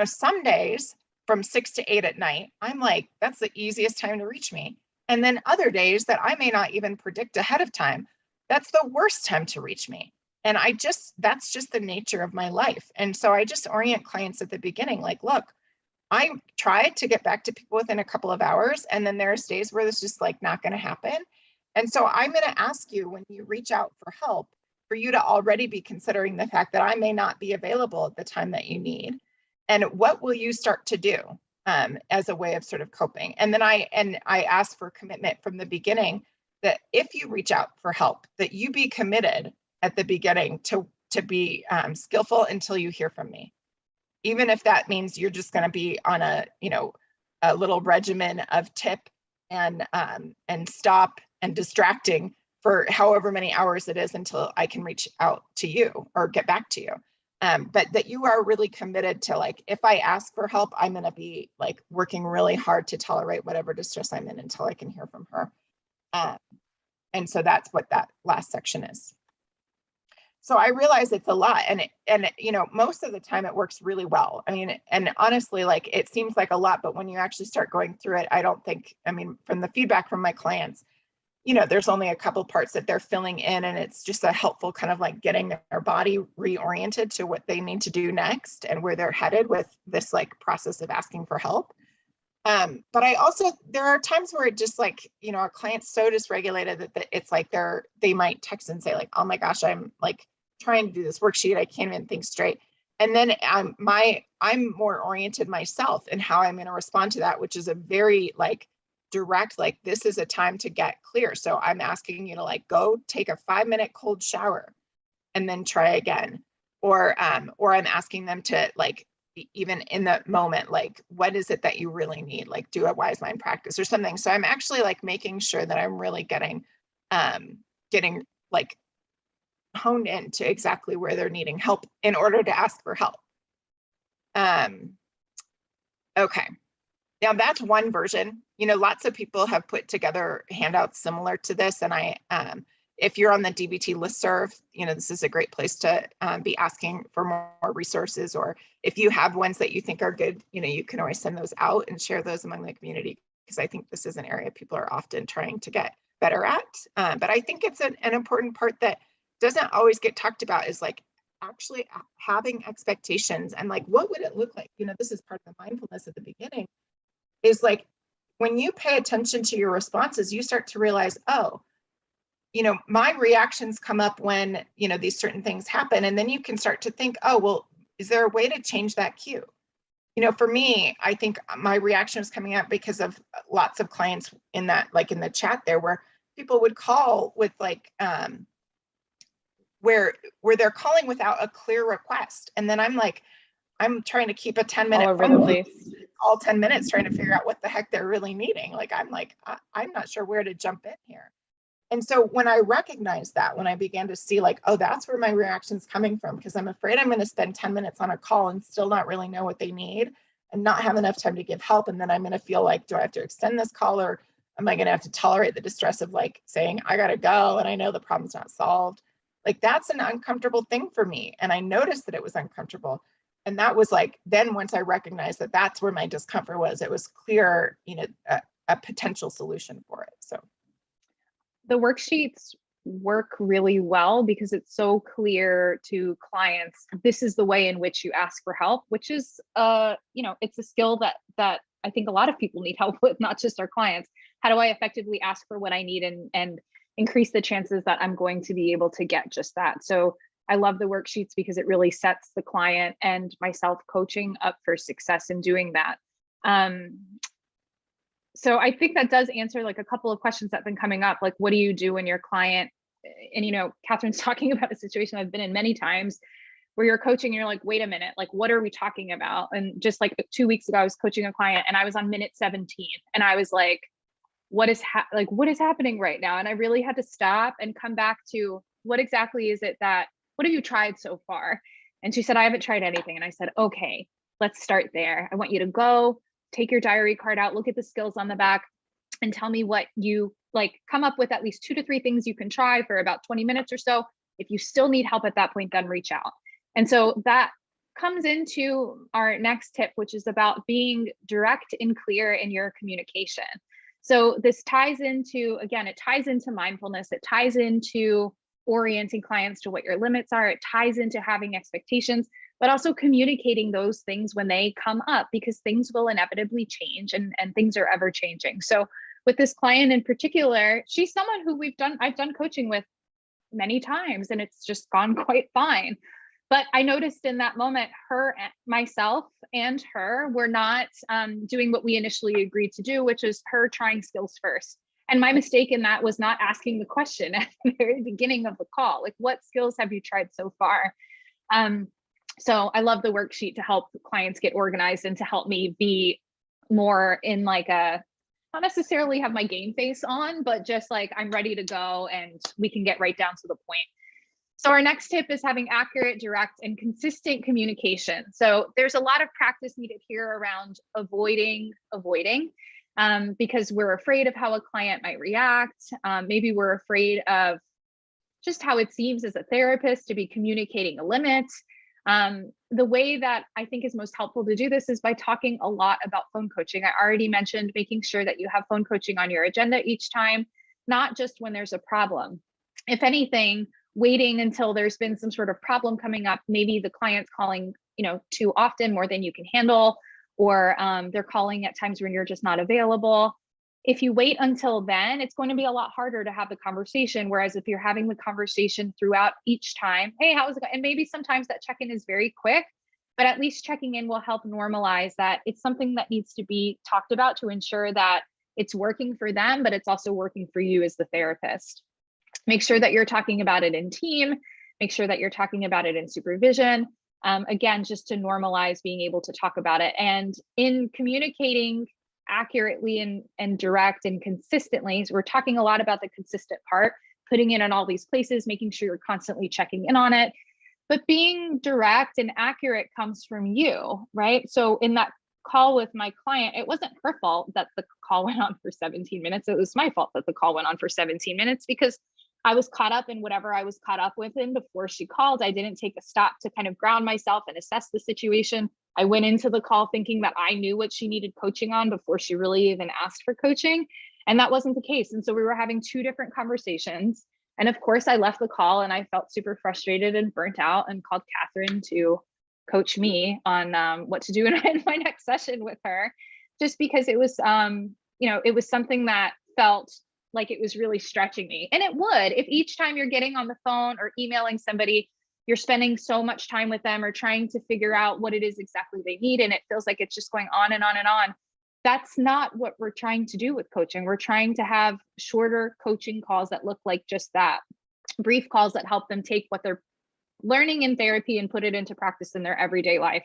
some days from 6 to 8 at night, I'm like, that's the easiest time to reach me. And then other days that I may not even predict ahead of time, that's the worst time to reach me. And that's just the nature of my life. And so I just orient clients at the beginning, like, look, I try to get back to people within a couple of hours. And then there's days where it's just like not going to happen. And so I'm going to ask you, when you reach out for help, for you to already be considering the fact that I may not be available at the time that you need. And what will you start to do as a way of sort of coping? And then I ask for commitment from the beginning, that if you reach out for help, that you be committed at the beginning to be skillful until you hear from me. Even if that means you're just going to be on a little regimen of tip and stop and distracting for however many hours it is until I can reach out to you or get back to you. But that you are really committed to, like, if I ask for help, I'm going to be like working really hard to tolerate whatever distress I'm in until I can hear from her. And so that's what that last section is. So I realize it's a lot, and most of the time it works really well. I mean, and honestly, like, it seems like a lot, but when you actually start going through it, from the feedback from my clients, there's only a couple parts that they're filling in, and it's just a helpful kind of like getting their body reoriented to what they need to do next and where they're headed with this like process of asking for help. But there are times where it just like, a client's so dysregulated that it's like they might text and say like, oh my gosh, I'm like trying to do this worksheet, I can't even think straight. And then I'm more oriented myself in how I'm going to respond to that, which is a very like direct, like this is a time to get clear. So I'm asking you to like go take a 5-minute cold shower and then try again. Or I'm asking them to like, even in the moment, like, what is it that you really need? Like do a wise mind practice or something. So I'm actually like making sure that I'm really getting like honed into exactly where they're needing help in order to ask for help. Okay. Now that's one version. You know, lots of people have put together handouts similar to this. And if you're on the DBT listserv, you know, this is a great place to be asking for more resources, or if you have ones that you think are good, you know, you can always send those out and share those among the community, because I think this is an area people are often trying to get better at. But I think it's an important part that doesn't always get talked about, is like actually having expectations and like, what would it look like? You know, this is part of the mindfulness at the beginning, is like, when you pay attention to your responses, you start to realize, oh, you know, my reactions come up when, you know, these certain things happen. And then you can start to think, oh, well, is there a way to change that cue? You know, for me, I think my reaction was coming up because of lots of clients in that, like in the chat there, where people would call with like, where they're calling without a clear request. And then I'm like, I'm trying to keep a 10-minute all over the place, all 10 minutes trying to figure out what the heck they're really needing. Like, I'm not sure where to jump in here. And so when I recognized that, when I began to see like, oh, that's where my reaction's coming from, because I'm afraid I'm going to spend 10 minutes on a call and still not really know what they need and not have enough time to give help. And then I'm going to feel like, do I have to extend this call, or am I going to have to tolerate the distress of like saying, I got to go and I know the problem's not solved? Like, that's an uncomfortable thing for me. And I noticed that it was uncomfortable. And that was like, then once I recognized that that's where my discomfort was, it was clear, you know, a potential solution for it. So the worksheets work really well because it's so clear to clients, this is the way in which you ask for help, which is you know, it's a skill that I think a lot of people need help with, not just our clients. How do I effectively ask for what I need and increase the chances that I'm going to be able to get just that? So I love the worksheets because it really sets the client and myself coaching up for success in doing that. So I think that does answer like a couple of questions that have been coming up, like, what do you do when your client, and you know, Catherine's talking about a situation I've been in many times where you're coaching and you're like, wait a minute, like, what are we talking about? And just like 2 weeks ago, I was coaching a client and I was on minute 17 and I was like, what is happening right now? And I really had to stop and come back to what exactly is it what have you tried so far? And she said, I haven't tried anything. And I said, okay, let's start there. I want you to go take your diary card out, look at the skills on the back, and tell me what you like. Come up with at least 2 to 3 things you can try for about 20 minutes or so. If you still need help at that point, then reach out. And so that comes into our next tip, which is about being direct and clear in your communication. So this ties into, again, it ties into mindfulness. It ties into orienting clients to what your limits are. It ties into having expectations, but also communicating those things when they come up, because things will inevitably change and things are ever changing. So with this client in particular, she's someone who I've done coaching with many times and it's just gone quite fine. But I noticed in that moment, myself and her were not doing what we initially agreed to do, which is her trying skills first. And my mistake in that was not asking the question at the very beginning of the call, like, what skills have you tried so far? So I love the worksheet to help clients get organized and to help me be more in like not necessarily have my game face on, but just like I'm ready to go and we can get right down to the point. So our next tip is having accurate, direct, and consistent communication. So there's a lot of practice needed here around avoiding, because we're afraid of how a client might react. Maybe we're afraid of just how it seems as a therapist to be communicating a limit. The way that I think is most helpful to do this is by talking a lot about phone coaching. I already mentioned making sure that you have phone coaching on your agenda each time, not just when there's a problem. If anything, waiting until there's been some sort of problem coming up, maybe the client's calling, you know, too often, more than you can handle, or they're calling at times when you're just not available. If you wait until then, it's going to be a lot harder to have the conversation. Whereas if you're having the conversation throughout each time, hey, how is it going? And maybe sometimes that check-in is very quick, but at least checking in will help normalize that it's something that needs to be talked about to ensure that it's working for them, but it's also working for you as the therapist. Make sure that you're talking about it in team, make sure that you're talking about it in supervision. Again, just to normalize being able to talk about it. And in communicating accurately and direct and consistently, so we're talking a lot about the consistent part, putting it in all these places, making sure you're constantly checking in on it. But being direct and accurate comes from you, right? So in that call with my client, it wasn't her fault that the call went on for 17 minutes. It was my fault that the call went on for 17 minutes because I was caught up in whatever I was caught up with in before she called. I didn't take a stop to kind of ground myself and assess the situation. I went into the call thinking that I knew what she needed coaching on before she really even asked for coaching. And that wasn't the case. And so we were having two different conversations. And of course, I left the call and I felt super frustrated and burnt out and called Catherine to coach me on what to do in my next session with her, just because it was, it was something that felt like it was really stretching me. And it would, if each time you're getting on the phone or emailing somebody, you're spending so much time with them or trying to figure out what it is exactly they need. And it feels like it's just going on and on and on. That's not what we're trying to do with coaching. We're trying to have shorter coaching calls that look like just that, brief calls that help them take what they're learning in therapy and put it into practice in their everyday life.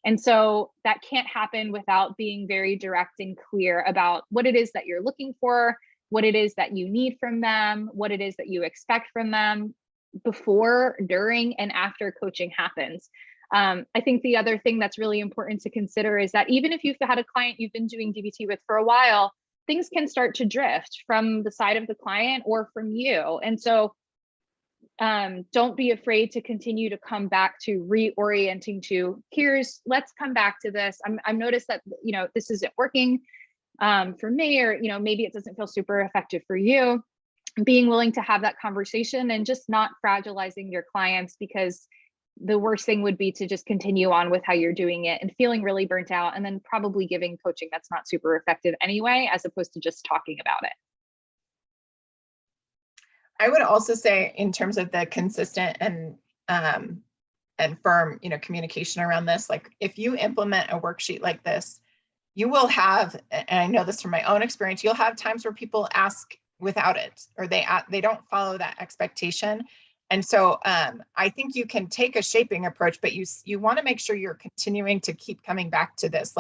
And so that can't happen without being very direct and clear about what it is that you're looking for, what it is that you need from them, what it is that you expect from them before, during, and after coaching happens. I think the other thing that's really important to consider is that even if you've had a client you've been doing DBT with for a while, things can start to drift from the side of the client or from you. And so don't be afraid to continue to come back to reorienting to let's come back to this. I've noticed that, this isn't working for me, or, maybe it doesn't feel super effective for you. Being willing to have that conversation and just not fragilizing your clients, because the worst thing would be to just continue on with how you're doing it and feeling really burnt out and then probably giving coaching that's not super effective anyway, as opposed to just talking about it. I would also say, in terms of the consistent and firm, communication around this, like if you implement a worksheet like this, you will have, and I know this from my own experience, you'll have times where people ask without it, or they don't follow that expectation. And so I think you can take a shaping approach, but you want to make sure you're continuing to keep coming back to this.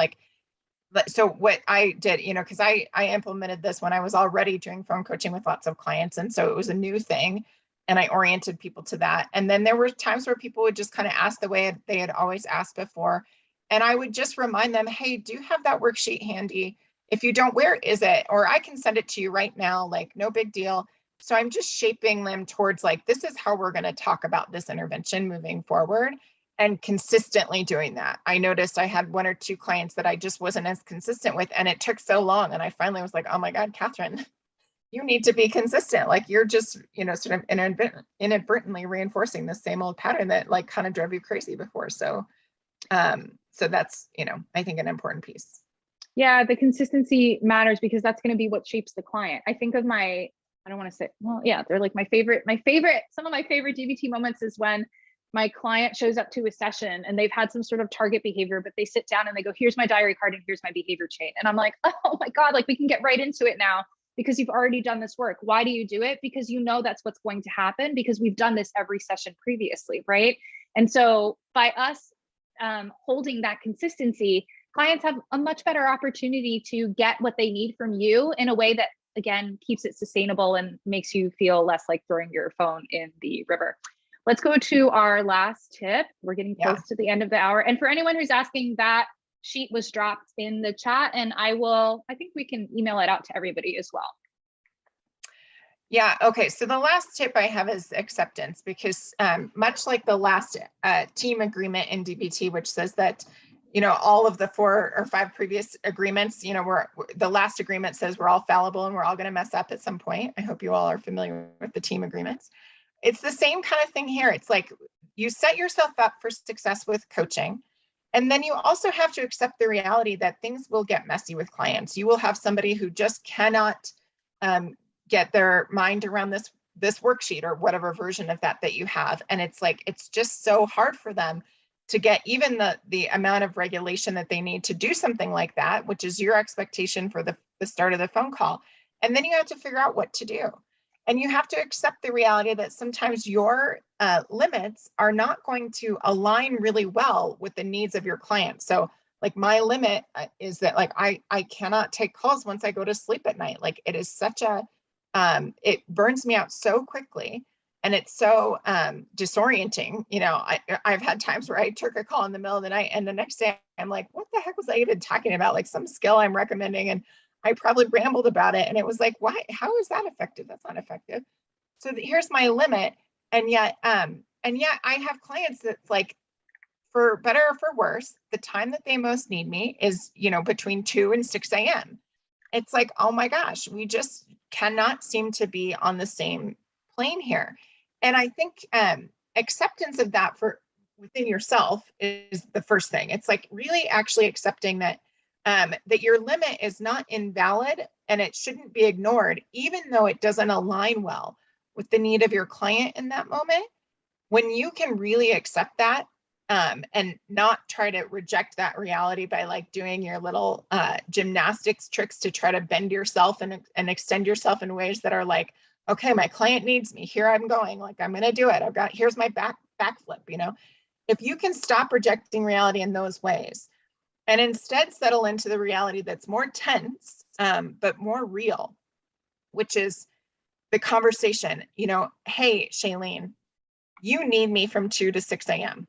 So what I did, because I implemented this when I was already doing phone coaching with lots of clients. And so it was a new thing, and I oriented people to that. And then there were times where people would just kind of ask the way they had always asked before. And I would just remind them, hey, do you have that worksheet handy? If you don't, where is it? Or I can send it to you right now, like no big deal. So I'm just shaping them towards like, this is how we're going to talk about this intervention moving forward, and consistently doing that. I noticed I had one or two clients that I just wasn't as consistent with, and it took so long. And I finally was like, oh my God, Catherine, you need to be consistent. Like you're just, sort of inadvertently reinforcing the same old pattern that like kind of drove you crazy before. So that's, I think an important piece. Yeah, the consistency matters because that's going to be what shapes the client. I think of I don't want to say, well, yeah, they're like some of my favorite DBT moments is when my client shows up to a session and they've had some sort of target behavior, but they sit down and they go, here's my diary card and here's my behavior chain. And I'm like, oh my God, like we can get right into it now because you've already done this work. Why do you do it? Because that's what's going to happen, because we've done this every session previously, right? And so by us holding that consistency, clients have a much better opportunity to get what they need from you in a way that, again, keeps it sustainable and makes you feel less like throwing your phone in the river. Let's go to our last tip. We're getting close to the end of the hour. And for anyone who's asking, that sheet was dropped in the chat, and I think we can email it out to everybody as well. Yeah. Okay. So the last tip I have is acceptance, because much like the last team agreement in DBT, which says that, all of the 4 or 5 previous agreements, the last agreement says we're all fallible and we're all going to mess up at some point. I hope you all are familiar with the team agreements. It's the same kind of thing here. It's like you set yourself up for success with coaching. And then you also have to accept the reality that things will get messy with clients. You will have somebody who just cannot get their mind around this worksheet or whatever version of that you have. And it's like, it's just so hard for them. to get even the amount of regulation that they need to do something like that, which is your expectation for the start of the phone call. And then you have to figure out what to do. And you have to accept the reality that sometimes your limits are not going to align really well with the needs of your client. So like my limit is that like I cannot take calls once I go to sleep at night. Like it is such a, it burns me out so quickly. And it's so disorienting. You know, I've had times where I took a call in the middle of the night and the next day I'm like, what the heck was I even talking about? Like some skill I'm recommending. And I probably rambled about it. And it was like, why, how is that effective? That's not effective. So here's my limit. And yet I have clients that's like, for better or for worse, the time that they most need me is, you know, between 2 and 6 a.m. It's like, oh my gosh, we just cannot seem to be on the same plane here. And I think acceptance of that for within yourself is the first thing. It's like really actually accepting that that your limit is not invalid and it shouldn't be ignored, even though it doesn't align well with the need of your client in that moment. When you can really accept that and not try to reject that reality by like doing your little gymnastics tricks to try to bend yourself and extend yourself in ways that are like, okay, my client needs me. Here I'm going. Like I'm going to do it. Here's my backflip. You know, if you can stop rejecting reality in those ways and instead settle into the reality that's more tense, but more real, which is the conversation. You know, hey, Shailene, you need me from 2 to 6 a.m.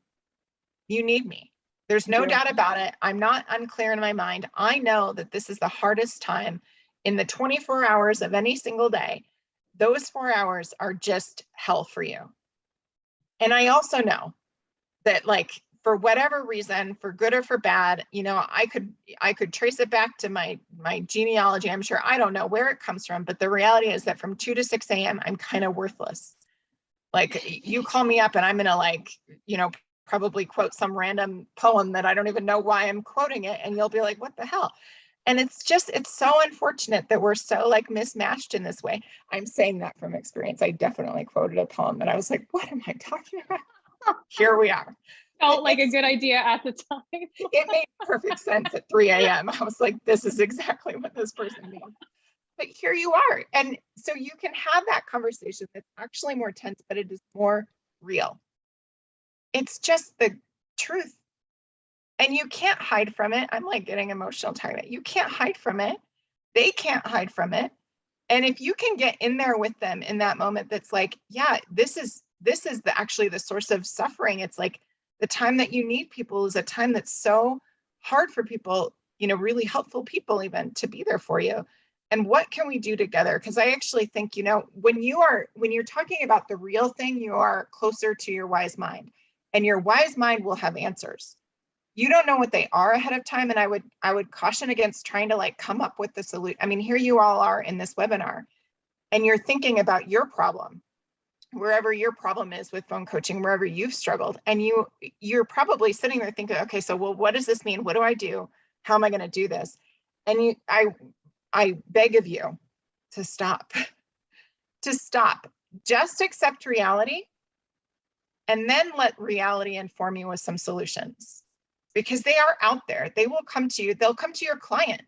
You need me. There's no doubt about it. I'm not unclear in my mind. I know that this is the hardest time in the 24 hours of any single day. Those 4 hours are just hell for you. And I also know that like, for whatever reason, for good or for bad, you know, I could trace it back to my genealogy. I'm sure I don't know where it comes from, but the reality is that from 2 to 6 a.m., I'm kind of worthless. Like you call me up and I'm going to like, you know, probably quote some random poem that I don't even know why I'm quoting it. And you'll be like, what the hell? And it's so unfortunate that we're so like mismatched in this way. I'm saying that from experience. I definitely quoted a poem and I was like, what am I talking about? Here we are. Felt like a good idea at the time. It made perfect sense at 3 a.m. I was like, this is exactly what this person means. But here you are. And so you can have that conversation that's actually more tense, but it is more real. It's just the truth. And you can't hide from it. I'm like getting emotional talking about it. You can't hide from it. They can't hide from it. And if you can get in there with them in that moment, that's like, yeah, this is actually the source of suffering. It's like the time that you need people is a time that's so hard for people, you know, really helpful people even to be there for you. And what can we do together? Because I actually think, you know, when you're talking about the real thing, you are closer to your wise mind, and your wise mind will have answers. You don't know what they are ahead of time. And I would caution against trying to like come up with the solution. I mean, here you all are in this webinar and you're thinking about your problem, wherever your problem is with phone coaching, wherever you've struggled. And you're probably sitting there thinking, okay, so well, what does this mean? What do I do? How am I going to do this? And I beg of you to stop, just accept reality and then let reality inform you with some solutions, because they are out there. They will come to you. They'll come to your client.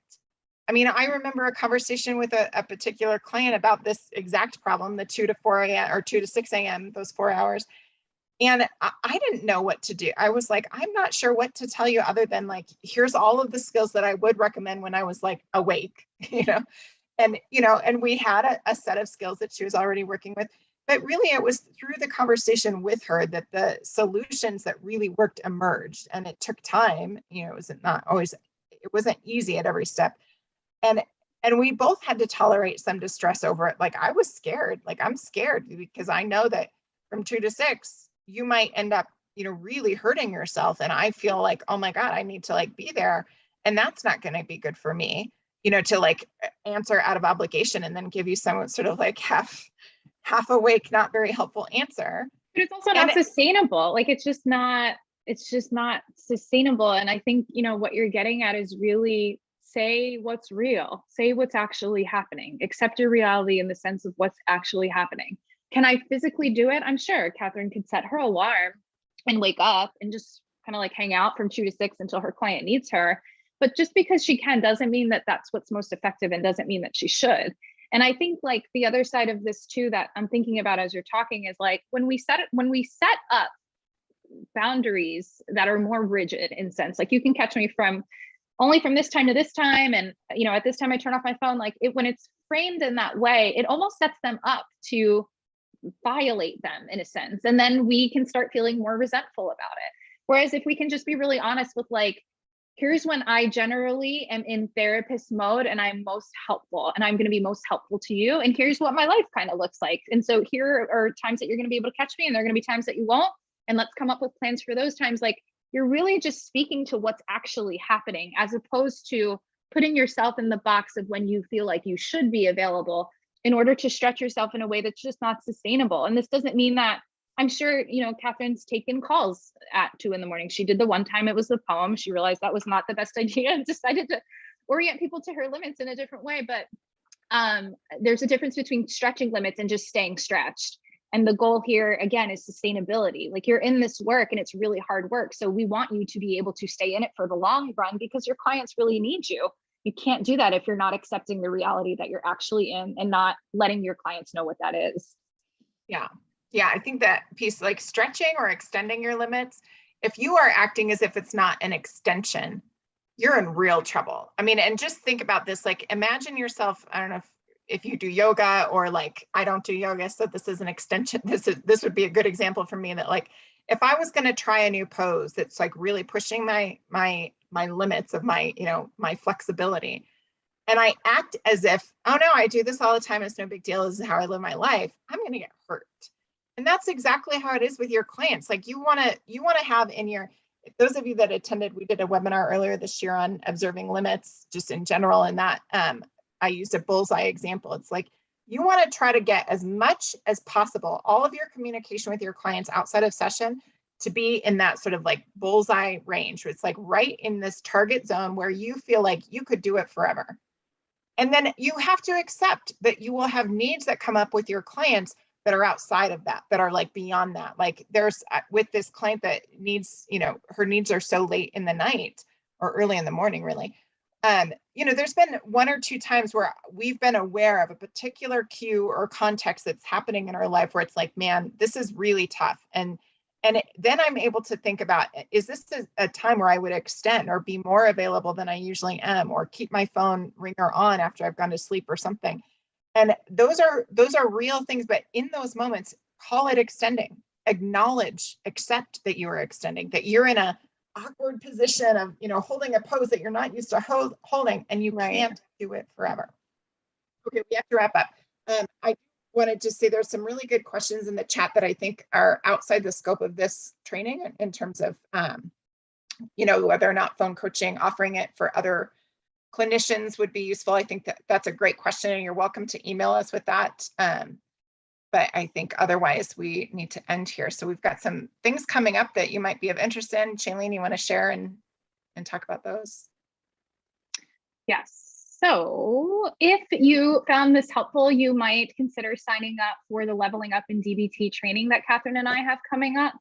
I mean, I remember a conversation with a particular client about this exact problem, the 2 to 4 a.m. or 2 to 6 a.m., those 4 hours. And I didn't know what to do. I was like, I'm not sure what to tell you other than like, here's all of the skills that I would recommend when I was like awake, you know, and we had a set of skills that she was already working with. But really, it was through the conversation with her that the solutions that really worked emerged. And it took time, you know, it wasn't easy at every step. And we both had to tolerate some distress over it. Like I was scared, like I'm scared because I know that from 2 to 6, you might end up, you know, really hurting yourself. And I feel like, oh my God, I need to like be there. And that's not going to be good for me, you know, to like answer out of obligation and then give you some sort of like half awake, not very helpful answer. But it's also not sustainable. Like it's just not sustainable. And I think, you know, what you're getting at is really say what's real, say what's actually happening, accept your reality in the sense of what's actually happening. Can I physically do it? I'm sure Catherine could set her alarm and wake up and just kind of like hang out from 2 to 6 until her client needs her. But just because she can doesn't mean that that's what's most effective, and doesn't mean that she should. And I think like the other side of this too, that I'm thinking about as you're talking, is like when we set up boundaries that are more rigid in sense, like you can catch me from only from this time to this time, and at this time I turn off my phone, like when it's framed in that way, it almost sets them up to violate them in a sense, and then we can start feeling more resentful about it. Whereas if we can just be really honest with like, here's when I generally am in therapist mode and I'm most helpful, and I'm going to be most helpful to you, and here's what my life kind of looks like, and so here are times that you're going to be able to catch me, and there are going to be times that you won't, and let's come up with plans for those times. Like, you're really just speaking to what's actually happening, as opposed to putting yourself in the box of when you feel like you should be available in order to stretch yourself in a way that's just not sustainable. And this doesn't mean that, I'm sure, Catherine's taken calls at 2 a.m. She did the one time, it was the poem. She realized that was not the best idea and decided to orient people to her limits in a different way. But there's a difference between stretching limits and just staying stretched. And the goal here, again, is sustainability. Like, you're in this work and it's really hard work. So we want you to be able to stay in it for the long run, because your clients really need you. You can't do that if you're not accepting the reality that you're actually in and not letting your clients know what that is. Yeah. Yeah. I think that piece, like stretching or extending your limits, if you are acting as if it's not an extension, you're in real trouble. I mean, and just think about this, like imagine yourself, I don't know if you do yoga, or like, I don't do yoga, so this is an extension. This would be a good example for me, that like, if I was going to try a new pose that's like really pushing my limits of my, my flexibility, and I act as if, oh no, I do this all the time, it's no big deal, this is how I live my life, I'm going to get hurt. And that's exactly how it is with your clients. Like, you want to have in your, those of you that attended, we did a webinar earlier this year on observing limits just in general, and that I used a bullseye example. It's like, you want to try to get as much as possible, all of your communication with your clients outside of session, to be in that sort of like bullseye range, where it's like right in this target zone where you feel like you could do it forever. And then you have to accept that you will have needs that come up with your clients that are outside of that, that are like beyond that. Like, there's with this client that needs, her needs are so late in the night or early in the morning, really. There's been 1 or 2 times where we've been aware of a particular cue or context that's happening in our life where it's like, man, this is really tough. And then I'm able to think about, is this a time where I would extend or be more available than I usually am, or keep my phone ringer on after I've gone to sleep or something. And those are real things. But in those moments, call it extending, acknowledge, accept that you are extending, that you're in a awkward position of, holding a pose that you're not used to holding, and you can't do it forever. Okay, we have to wrap up. I wanted to say there's some really good questions in the chat that I think are outside the scope of this training, in terms of, whether or not phone coaching, offering it for other clinicians would be useful. I think that's a great question, and you're welcome to email us with that. But I think otherwise we need to end here. So we've got some things coming up that you might be of interest in. Shailene, you want to share and talk about those? Yes. So if you found this helpful, you might consider signing up for the Leveling Up in DBT training that Catherine and I have coming up.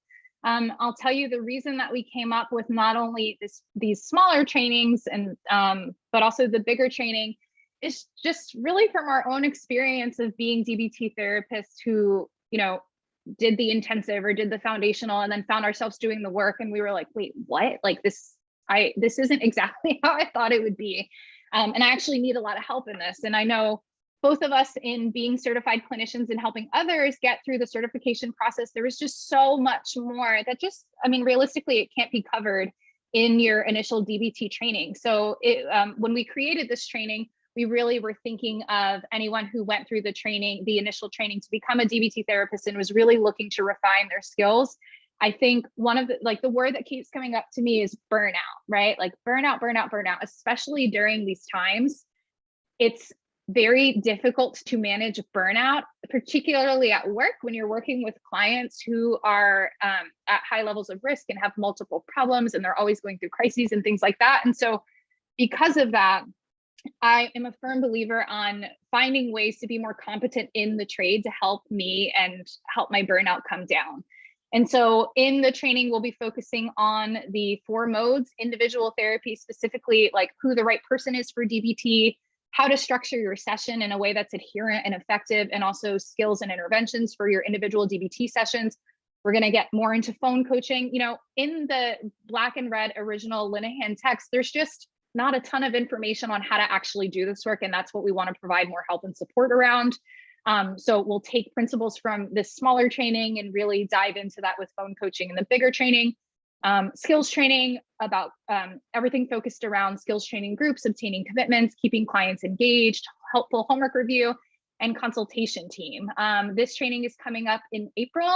I'll tell you the reason that we came up with not only these smaller trainings, and but also the bigger training, is just really from our own experience of being DBT therapists who, did the intensive or did the foundational and then found ourselves doing the work. And we were like, wait, what? Like this isn't exactly how I thought it would be. And I actually need a lot of help in this. And I know both of us, in being certified clinicians and helping others get through the certification process, there is just so much more that realistically, it can't be covered in your initial DBT training. So when we created this training, we really were thinking of anyone who went through the initial training to become a DBT therapist and was really looking to refine their skills. I think one of the word that keeps coming up to me is burnout, right? Like burnout, especially during these times. It's very difficult to manage burnout, particularly at work, when you're working with clients who are at high levels of risk and have multiple problems, and they're always going through crises and things like that. And so because of that, I am a firm believer on finding ways to be more competent in the trade to help me and help my burnout come down. And so in the training, we'll be focusing on the 4 modes, individual therapy, specifically like who the right person is for DBT, how to structure your session in a way that's adherent and effective, and also skills and interventions for your individual DBT sessions. We're going to get more into phone coaching. You know, in the black and red original Linehan text, there's just not a ton of information on how to actually do this work. And that's what we want to provide more help and support around. So we'll take principles from this smaller training and really dive into that with phone coaching in the bigger training. Skills training about everything focused around skills training groups, obtaining commitments, keeping clients engaged, helpful homework review, and consultation team. This training is coming up in April.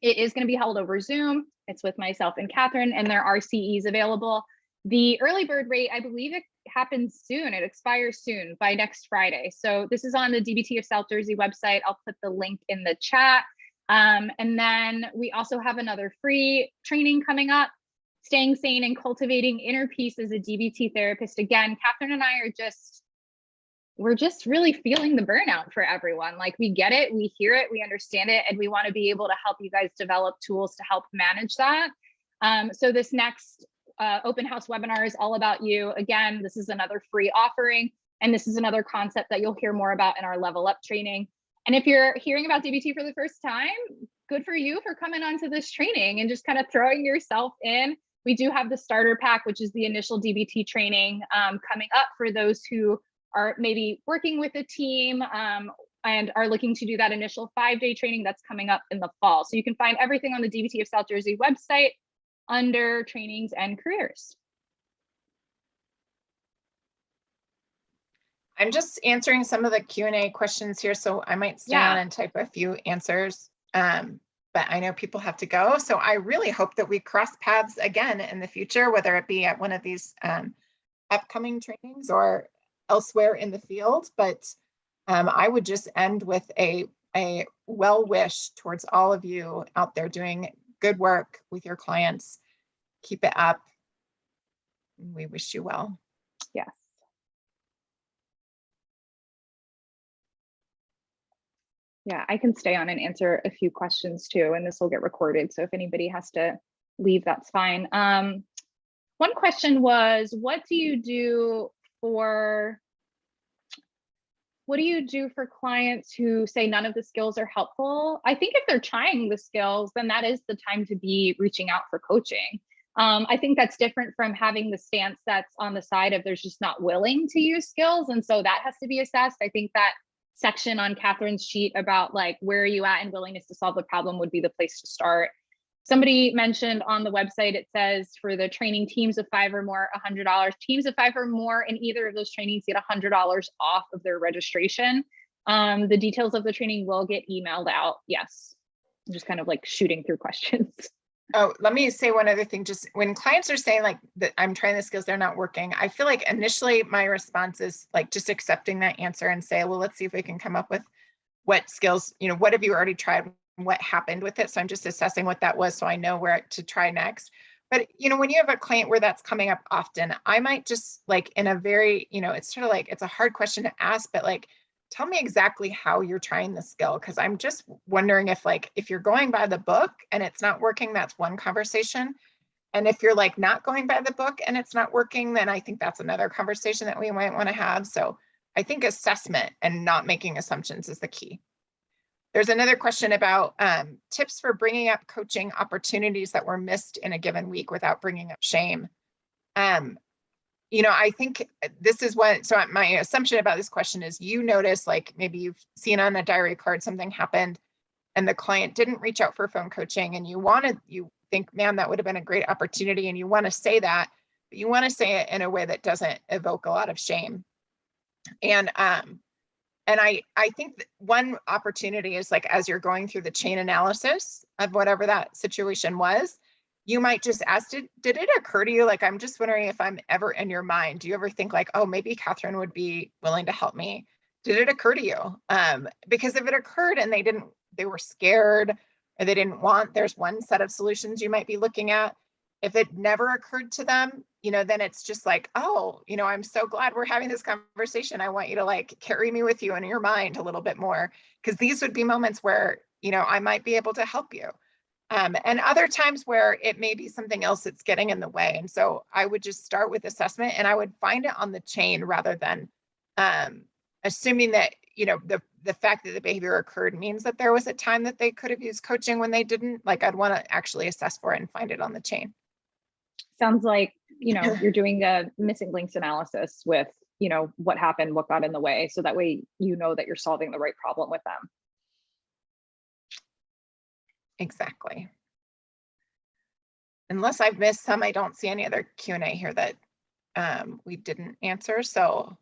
It is going to be held over Zoom. It's with myself and Catherine, and there are CEs available. The early bird rate, I believe it happens soon. It expires soon by next Friday. So this is on the DBT of South Jersey website. I'll put the link in the chat. And then we also have another free training coming up, staying sane and cultivating inner peace as a DBT therapist. Again, Catherine and I are we're just really feeling the burnout for everyone. Like, we get it, we hear it, we understand it, and we want to be able to help you guys develop tools to help manage that. So this next open house webinar is all about you. Again, this is another free offering, and this is another concept that you'll hear more about in our level up training. And if you're hearing about DBT for the first time, good for you for coming onto this training and just kind of throwing yourself in. We do have the starter pack, which is the initial DBT training coming up for those who are maybe working with a team and are looking to do that initial 5-day training that's coming up in the fall. So you can find everything on the DBT of South Jersey website under trainings and careers. I'm just answering some of the Q&A questions here, so I might stay on and type a few answers, but I know people have to go. So I really hope that we cross paths again in the future, whether it be at one of these upcoming trainings or elsewhere in the field. But I would just end with a well wish towards all of you out there doing good work with your clients. Keep it up. We wish you well. Yes. Yeah, I can stay on and answer a few questions too, and this will get recorded. So if anybody has to leave, that's fine. One question was, what do you do for clients who say none of the skills are helpful? I think if they're trying the skills, then that is the time to be reaching out for coaching. I think that's different from having the stance that's on the side of there's just not willing to use skills. And so that has to be assessed. I think that section on Catherine's sheet about like, where are you at in willingness to solve the problem would be the place to start. Somebody mentioned on the website, it says for the training teams of 5 or more, $100. Teams of 5 or more in either of those trainings get $100 off of their registration. The details of the training will get emailed out. Yes. I'm just kind of like shooting through questions. Oh, let me say one other thing. Just when clients are saying like that I'm trying the skills, they're not working, I feel like initially my response is like just accepting that answer and say, well, let's see if we can come up with what skills, you know, what have you already tried? What happened with it? So I'm just assessing what that was so I know where to try next. But, you know, when you have a client where that's coming up often, I might just like in a very, you know, it's sort of like, it's a hard question to ask, but like, tell me exactly how you're trying the skill. Cause I'm just wondering if you're going by the book and it's not working, that's one conversation. And if you're like not going by the book and it's not working, then I think that's another conversation that we might want to have. So I think assessment and not making assumptions is the key. There's another question about tips for bringing up coaching opportunities that were missed in a given week without bringing up shame. You know, I think this is what, so my assumption about this question is you notice like maybe you've seen on a diary card something happened and the client didn't reach out for phone coaching and you think, man, that would have been a great opportunity and you want to say that, but you want to say it in a way that doesn't evoke a lot of shame. And I think that one opportunity is like, as you're going through the chain analysis of whatever that situation was, you might just ask, did it occur to you? Like, I'm just wondering if I'm ever in your mind, do you ever think like, oh, maybe Catherine would be willing to help me? Did it occur to you? Because if it occurred and they were scared or they didn't want, there's one set of solutions you might be looking at. If it never occurred to them, you know, then it's just like, oh, you know, I'm so glad we're having this conversation. I want you to like carry me with you in your mind a little bit more, because these would be moments where, you know, I might be able to help you. And other times where it may be something else that's getting in the way. And so I would just start with assessment, and I would find it on the chain rather than assuming that, the fact that the behavior occurred means that there was a time that they could have used coaching when they didn't. Like, I'd want to actually assess for it and find it on the chain. Sounds like, you're doing a missing links analysis with, what happened, what got in the way. So that way, that you're solving the right problem with them. Exactly. Unless I've missed some, I don't see any other Q&A here that we didn't answer. So,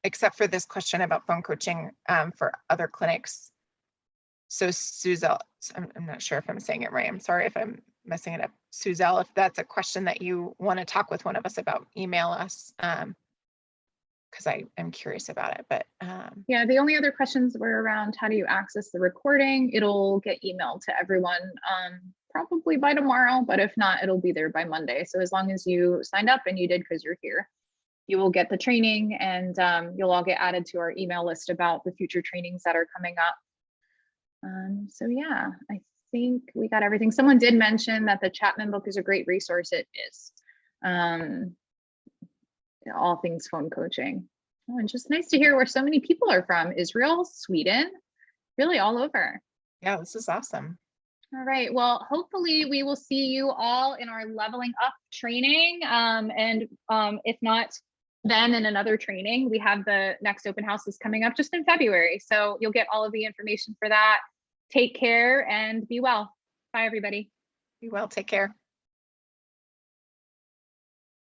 except for this question about phone coaching for other clinics. So Suzelle, I'm not sure if I'm saying it right. I'm sorry if I'm messing it up. Suzelle, if that's a question that you want to talk with one of us about, email us. Because I'm curious about it, but yeah, the only other questions were around how do you access the recording. It'll get emailed to everyone probably by tomorrow, but if not, it'll be there by Monday. So as long as you signed up, and you did because you're here, you will get the training, and you'll all get added to our email list about the future trainings that are coming up. So yeah, I think we got everything. Someone did mention that the Chapman book is a great resource. It is. All things phone coaching. Oh, and just nice to hear where so many people are from. Israel, Sweden, really all over. Yeah, this is awesome. All right. Well, hopefully we will see you all in our leveling up training. And if not, then in another training. We have the next open house is coming up just in February. So you'll get all of the information for that. Take care and be well. Bye, everybody. Be well. Take care.